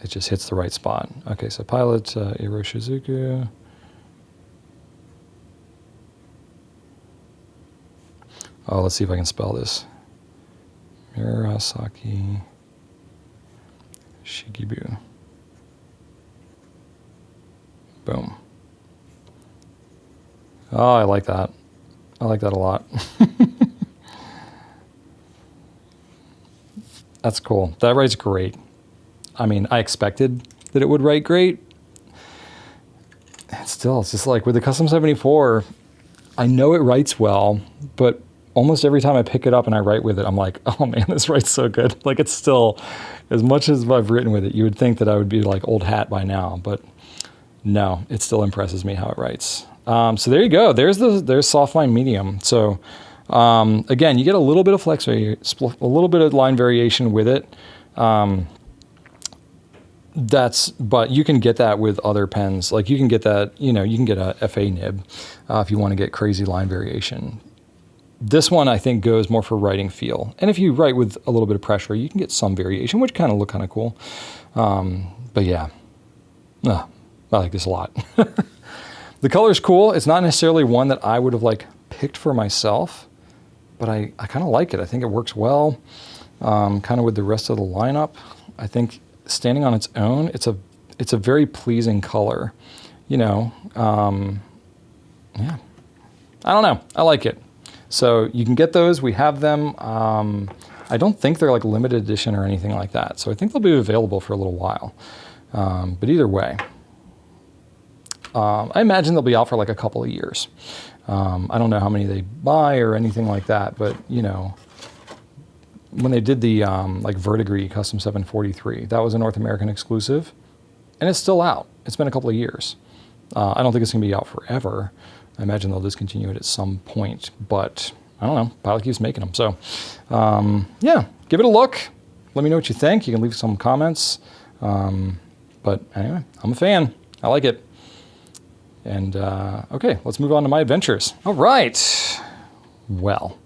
It just hits the right spot. Okay, so Pilot, Iroshizuku. Oh, let's see if I can spell this. Murasaki Shikibu. Boom. Oh, I like that. I like that a lot. That's cool. That writes great. I mean, I expected that it would write great. And still, it's just like with the Custom 74, I know it writes well, but almost every time I pick it up and I write with it, I'm like, oh man, this writes so good. Like, it's still, as much as I've written with it, you would think that I would be like old hat by now, but no, it still impresses me how it writes. So there you go. There's soft fine medium. So again, you get a little bit of flex, a little bit of line variation with it. But you can get that with other pens. Like you can get that, you can get a FA nib if you want to get crazy line variation. This one I think goes more for writing feel. And if you write with a little bit of pressure, you can get some variation, which kind of look kind of cool. But yeah, I like this a lot. The color's cool. It's not necessarily one that I would have like picked for myself, but I kind of like it. I think it works well, kind of with the rest of the lineup. I think standing on its own, it's a very pleasing color, Yeah, I don't know. I like it. So you can get those. We have them. I don't think they're like limited edition or anything like that. So I think they'll be available for a little while. But either way, I imagine they'll be out for like a couple of years. I don't know how many they buy or anything like that, but when they did the like Verdigris Custom 743, that was a North American exclusive, and it's still out. It's been a couple of years. I don't think it's going to be out forever. I imagine they'll discontinue it at some point, but I don't know. Pilot keeps making them. So yeah, give it a look. Let me know what you think. You can leave some comments. But anyway, I'm a fan. I like it. And okay, let's move on to my adventures. All right. Well,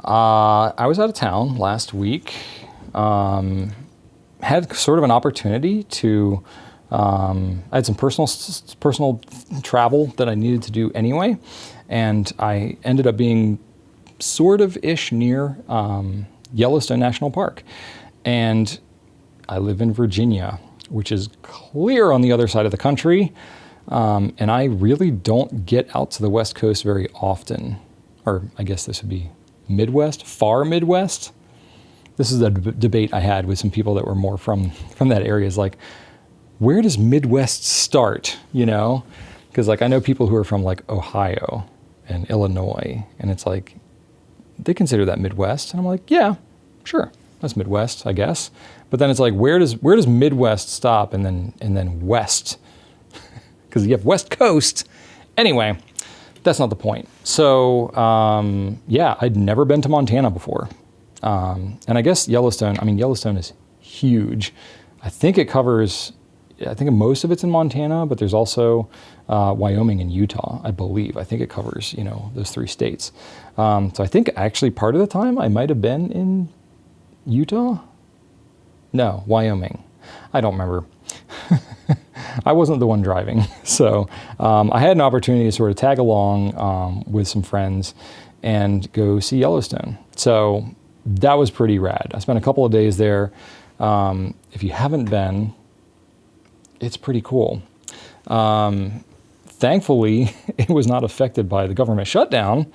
I was out of town last week. Had sort of an opportunity to, I had some personal travel that I needed to do anyway. And I ended up being sort of ish near Yellowstone National Park. And I live in Virginia, which is clear on the other side of the country. And I really don't get out to the West Coast very often. Or I guess this would be Midwest, far Midwest. This is a debate I had with some people that were more from that area. Is like, where does Midwest start? You know, because like I know people who are from like Ohio and Illinois, and it's like they consider that Midwest, and I'm like, yeah, sure, that's Midwest, I guess. But then it's like, where does Midwest stop, and then West? Because you have West Coast. Anyway, that's not the point. So yeah, I'd never been to Montana before. And I guess Yellowstone is huge. I think most of it's in Montana, but there's also Wyoming and Utah, I believe. I think it covers, those 3 states. So I think actually part of the time I might have been in Utah. No, Wyoming. I don't remember. I wasn't the one driving. So I had an opportunity to sort of tag along with some friends and go see Yellowstone. So that was pretty rad. I spent a couple of days there. If you haven't been, it's pretty cool. Thankfully, it was not affected by the government shutdown.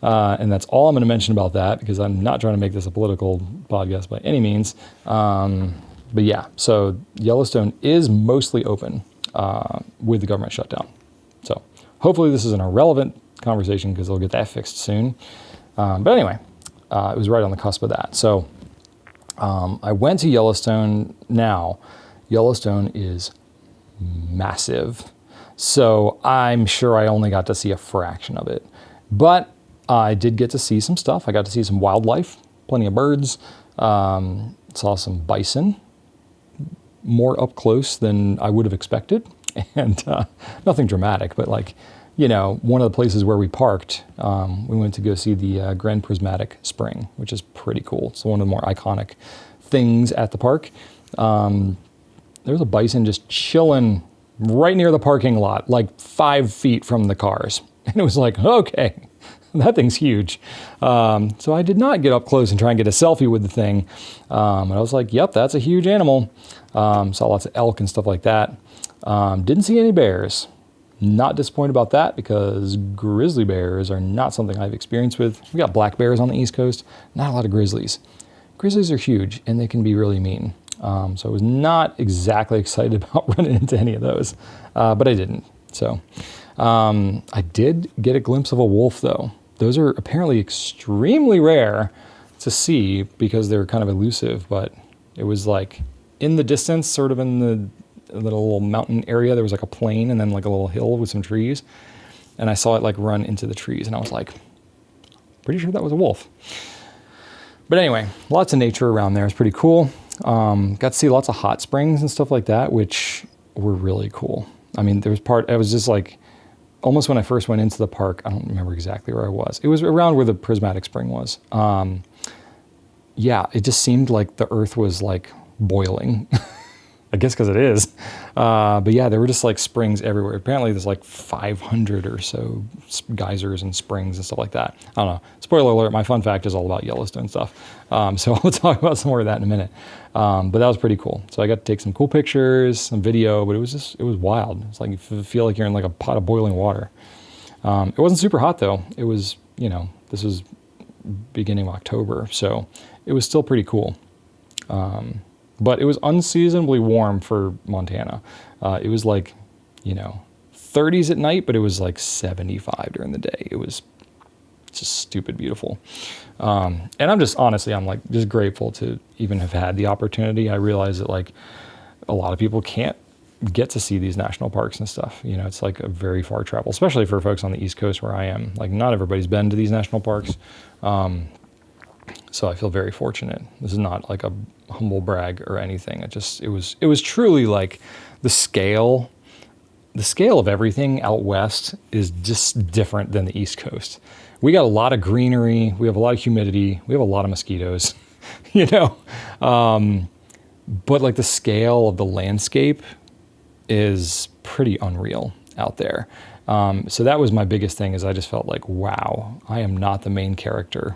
And that's all I'm going to mention about that, because I'm not trying to make this a political podcast by any means. But yeah, so Yellowstone is mostly open with the government shutdown. So hopefully this is an irrelevant conversation, because they'll get that fixed soon. But anyway, it was right on the cusp of that. So I went to Yellowstone. Now, Yellowstone is massive. So I'm sure I only got to see a fraction of it. But I did get to see some stuff. I got to see some wildlife, plenty of birds, saw some bison, more up close than I would have expected. And nothing dramatic, but like, one of the places where we parked, we went to go see the Grand Prismatic Spring, which is pretty cool. It's one of the more iconic things at the park. There was a bison just chilling right near the parking lot, like 5 feet from the cars. And it was like, okay, that thing's huge. So I did not get up close and try and get a selfie with the thing. And I was like, yep, that's a huge animal. Saw lots of elk and stuff like that. Didn't see any bears. Not disappointed about that, because grizzly bears are not something I've experienced with. We got black bears on the East Coast, not a lot of grizzlies. Grizzlies are huge and they can be really mean. So I was not exactly excited about running into any of those, but I didn't. So I did get a glimpse of a wolf though. Those are apparently extremely rare to see because they're kind of elusive, but it was like in the distance, sort of in the little mountain area, there was like a plain and then like a little hill with some trees. And I saw it like run into the trees, and I was like, pretty sure that was a wolf. But anyway, lots of nature around there. It's pretty cool. Got to see lots of hot springs and stuff like that, which were really cool. I mean, I was just like, almost when I first went into the park, I don't remember exactly where I was. It was around where the Prismatic Spring was. Yeah, it just seemed like the earth was like boiling. I guess because it is. But yeah, there were just like springs everywhere. Apparently there's like 500 or so geysers and springs and stuff like that. I don't know. Spoiler alert, my fun fact is all about Yellowstone stuff. So I'll talk about some more of that in a minute. But that was pretty cool. So I got to take some cool pictures, some video, but it was wild. It's like you feel like you're in like a pot of boiling water. It wasn't super hot though. It was, this was beginning of October. So it was still pretty cool. But it was unseasonably warm for Montana. It was like, 30s at night, but it was like 75 during the day. It was just stupid beautiful. And I'm just grateful to even have had the opportunity. I realize that like a lot of people can't get to see these national parks and stuff. It's like a very far travel, especially for folks on the East Coast where I am. Like not everybody's been to these national parks. So I feel very fortunate. This is not like a humble brag or anything. It was truly like the scale of everything out west is just different than the East Coast. We got a lot of greenery. We have a lot of humidity. We have a lot of mosquitoes, but like the scale of the landscape is pretty unreal out there. So that was my biggest thing, is I just felt like, wow, I am not the main character.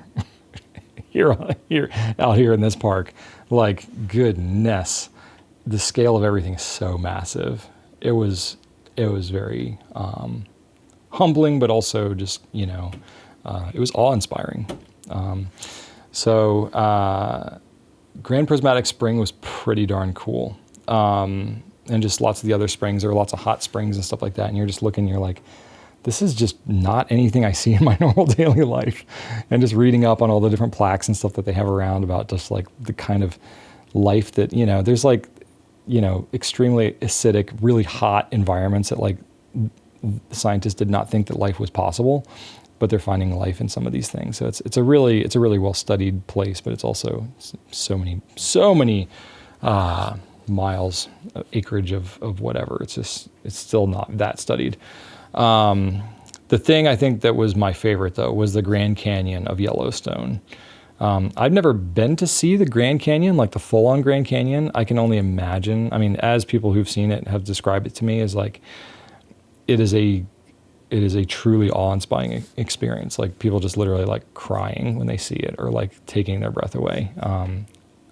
out here in this park. Like, goodness, the scale of everything is so massive. It was very humbling, but also just, it was awe-inspiring. Grand Prismatic Spring was pretty darn cool. And just lots of the other springs. There were lots of hot springs and stuff like that. And you're just looking, you're like, this is just not anything I see in my normal daily life. And just reading up on all the different plaques and stuff that they have around about just like the kind of life that, there's like, extremely acidic, really hot environments that like scientists did not think that life was possible, but they're finding life in some of these things. So it's a really well studied place, but it's also so many miles of acreage of whatever. It's still not that studied. The thing I think that was my favorite though was the Grand Canyon of Yellowstone. I've never been to see the Grand Canyon, like the full-on Grand Canyon. I can only imagine. I mean, as people who've seen it have described it to me as like, it is a truly awe-inspiring experience. Like people just literally like crying when they see it or like taking their breath away.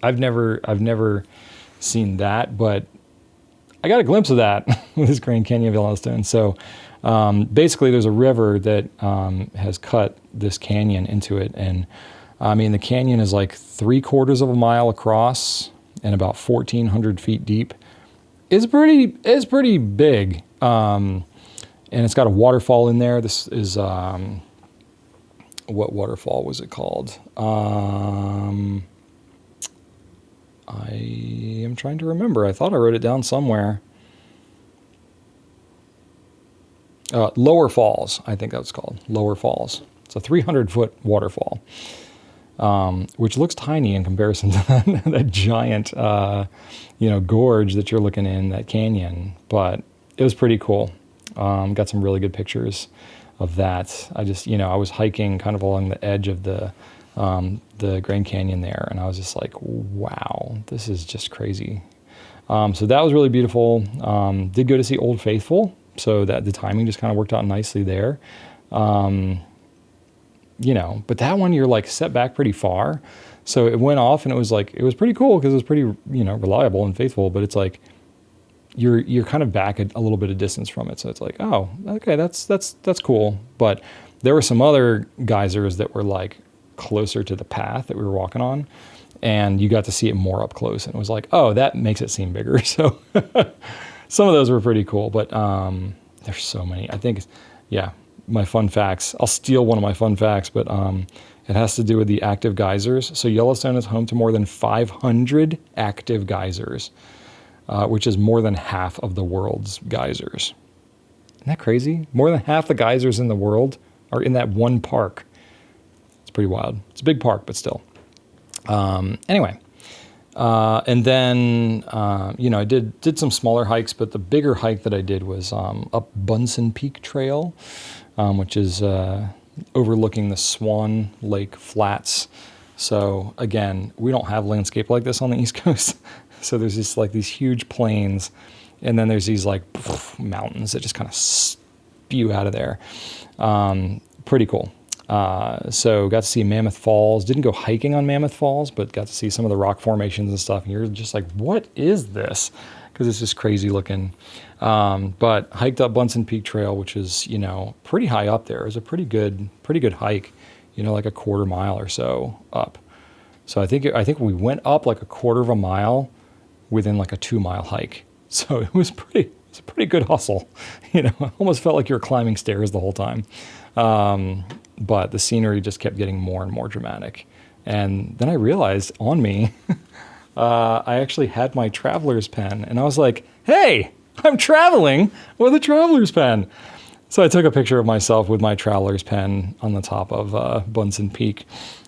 I've never seen that, but I got a glimpse of that with this Grand Canyon of Yellowstone. So basically there's a river that has cut this canyon into it. And I mean, the canyon is like 3/4 of a mile across and about 1,400 feet deep. It's pretty big. And it's got a waterfall in there. This is, what waterfall was it called? I am trying to remember. I thought I wrote it down somewhere. Lower Falls, I think that's called. Lower Falls. It's a 300-foot waterfall, which looks tiny in comparison to that giant, gorge that you're looking in, that canyon. But it was pretty cool. Got some really good pictures of that. I just, I was hiking kind of along the edge of the Grand Canyon there, and I was just like, wow, this is just crazy. So that was really beautiful. Did go to see Old Faithful, so that the timing just kind of worked out nicely there. But that one you're like set back pretty far. So it went off and it was pretty cool because it was pretty, reliable and faithful, but it's like, you're kind of back a little bit of distance from it. So it's like, oh, okay, that's cool. But there were some other geysers that were like closer to the path that we were walking on, and you got to see it more up close. And it was like, oh, that makes it seem bigger. So some of those were pretty cool, but there's so many. I think, my fun facts. I'll steal one of my fun facts, but it has to do with the active geysers. So Yellowstone is home to more than 500 active geysers. Which is more than half of the world's geysers. Isn't that crazy? More than half the geysers in the world are in that one park. It's pretty wild. It's a big park, but still. Anyway, and then, I did some smaller hikes, but the bigger hike that I did was up Bunsen Peak Trail, which is overlooking the Swan Lake Flats. So again, we don't have landscape like this on the East Coast. So there's these huge plains, and then there's these mountains that just kind of spew out of there. Pretty cool. So got to see Mammoth Falls. Didn't go hiking on Mammoth Falls, but got to see some of the rock formations and stuff. And you're just like, what is this? Because it's just crazy looking. But hiked up Bunsen Peak Trail, which is, pretty high up there. It was a pretty good hike, like a 1/4 mile or so up. So I think we went up like a 1/4 of a mile within like a 2-mile hike. So it's a pretty good hustle. Almost felt like you were climbing stairs the whole time. But the scenery just kept getting more and more dramatic. And then I realized on me, I actually had my traveler's pen, and I was like, hey, I'm traveling with a traveler's pen. So I took a picture of myself with my traveler's pen on the top of Bunsen Peak.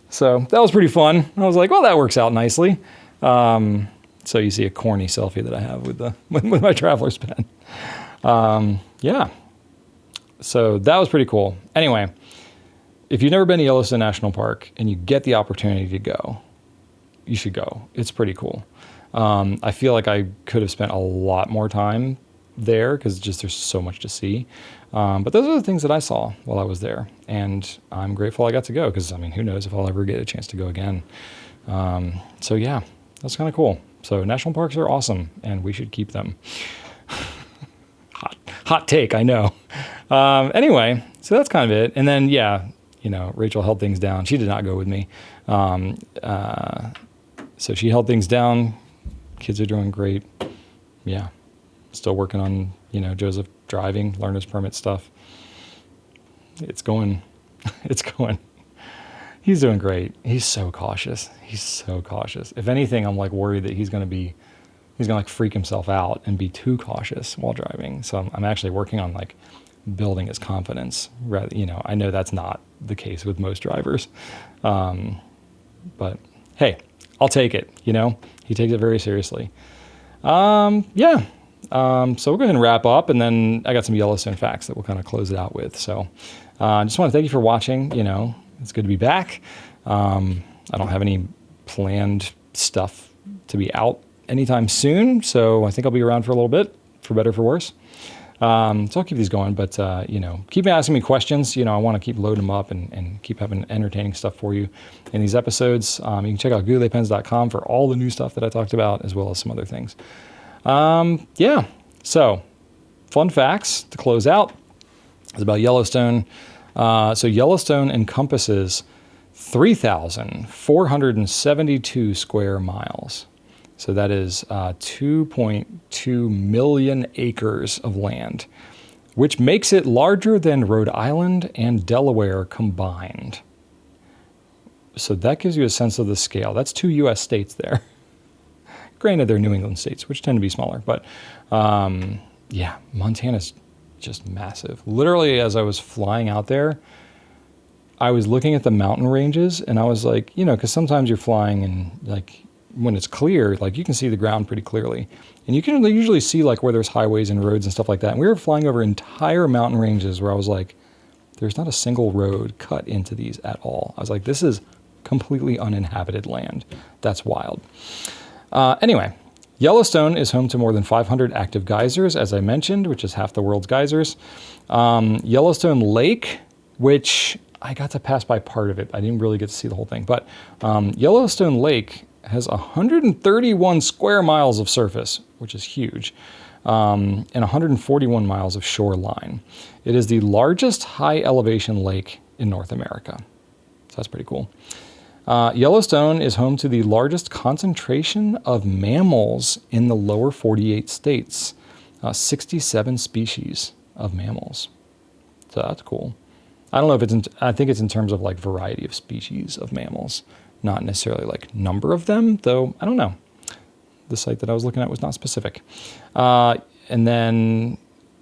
So that was pretty fun. I was like, well, that works out nicely. So you see a corny selfie that I have with my traveler's pen. So that was pretty cool. Anyway, if you've never been to Yellowstone National Park and you get the opportunity to go, you should go. It's pretty cool. I feel like I could have spent a lot more time there because just there's so much to see. But those are the things that I saw while I was there. And I'm grateful I got to go because, I mean, who knows if I'll ever get a chance to go again. So yeah, that's kind of cool. So national parks are awesome and we should keep them. Hot take, I know. Anyway, so that's kind of it. And then, yeah, you know, Rachel held things down. She did not go with me. So she held things down. Kids are doing great. Yeah. Still working on, you know, Joseph driving, learner's permit stuff. It's going. It's going. He's doing great. He's so cautious. He's so cautious. If anything, I'm like worried that he's going to like freak himself out and be too cautious while driving. So I'm actually working on like building his confidence. Rather, you know, I know that's not the case with most drivers. But hey, I'll take it. You know, he takes it very seriously. Yeah. So we'll go ahead and wrap up, and then I got some Yellowstone facts that we'll kind of close it out with. So I just want to thank you for watching. You know, it's good to be back. I don't have any planned stuff to be out anytime soon, so I think I'll be around for a little bit, for better or for worse. So I'll keep these going, but, you know, keep asking me questions. You know, I want to keep loading them up and keep having entertaining stuff for you in these episodes. You can check out gouletpens.com for all the new stuff that I talked about, as well as some other things. Yeah, so fun facts to close out is about Yellowstone. So Yellowstone encompasses 3,472 square miles. So that is 2.2 million acres of land, which makes it larger than Rhode Island and Delaware combined. So that gives you a sense of the scale. That's 2 U.S. states there. Granted, they're New England states, which tend to be smaller. But yeah, Montana's just massive. Literally, as I was flying out there, I was looking at the mountain ranges, and I was like, you know, because sometimes you're flying and like when it's clear, like you can see the ground pretty clearly. And you can usually see like where there's highways and roads and stuff like that. And we were flying over entire mountain ranges where I was like, there's not a single road cut into these at all. I was like, this is completely uninhabited land. That's wild. Anyway, Yellowstone is home to more than 500 active geysers, as I mentioned, which is half the world's geysers. Yellowstone Lake, which I got to pass by part of it. I didn't really get to see the whole thing. But Yellowstone Lake has 131 square miles of surface, which is huge, and 141 miles of shoreline. It is the largest high elevation lake in North America. So that's pretty cool. Yellowstone is home to the largest concentration of mammals in the lower 48 states, 67 species of mammals. So that's cool. I don't know if I think it's in terms of like variety of species of mammals, not necessarily like number of them, though I don't know. The site that I was looking at was not specific. And then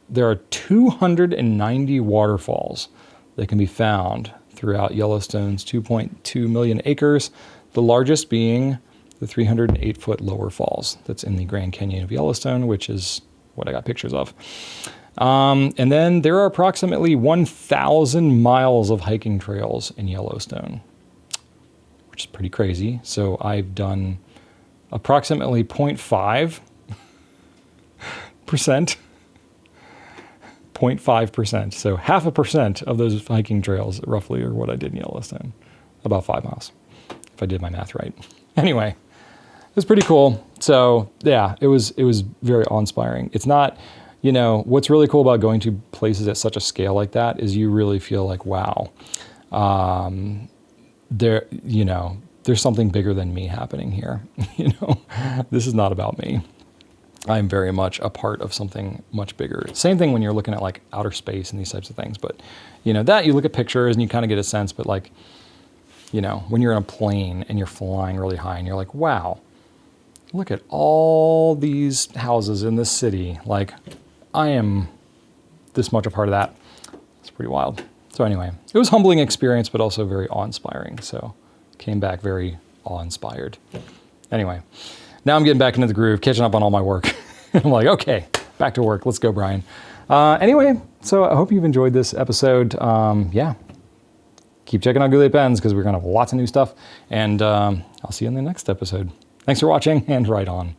there are 290 waterfalls that can be found throughout Yellowstone's 2.2 million acres, the largest being the 308-foot Lower Falls that's in the Grand Canyon of Yellowstone, which is what I got pictures of. And then there are approximately 1,000 miles of hiking trails in Yellowstone, which is pretty crazy. So I've done approximately 0.5%. 0.5%. So 0.5% of those hiking trails roughly are what I did in Yellowstone. About 5 miles, if I did my math right. Anyway, it was pretty cool. So yeah, it was very awe-inspiring. It's not, you know, what's really cool about going to places at such a scale like that is you really feel like, wow, there, you know, there's something bigger than me happening here. You know, this is not about me. I'm very much a part of something much bigger. Same thing when you're looking at like outer space and these types of things. But, you know, that you look at pictures and you kind of get a sense, but like, you know, when you're in a plane and you're flying really high and you're like, wow, look at all these houses in this city. Like, I am this much a part of that. It's pretty wild. So anyway, it was a humbling experience, but also very awe-inspiring. So came back very awe-inspired. Anyway. Now I'm getting back into the groove, catching up on all my work. I'm like, okay, back to work. Let's go, Brian. Anyway, so I hope you've enjoyed this episode. Yeah, keep checking out Goulet Pens because we're going to have lots of new stuff. And I'll see you in the next episode. Thanks for watching, and right on.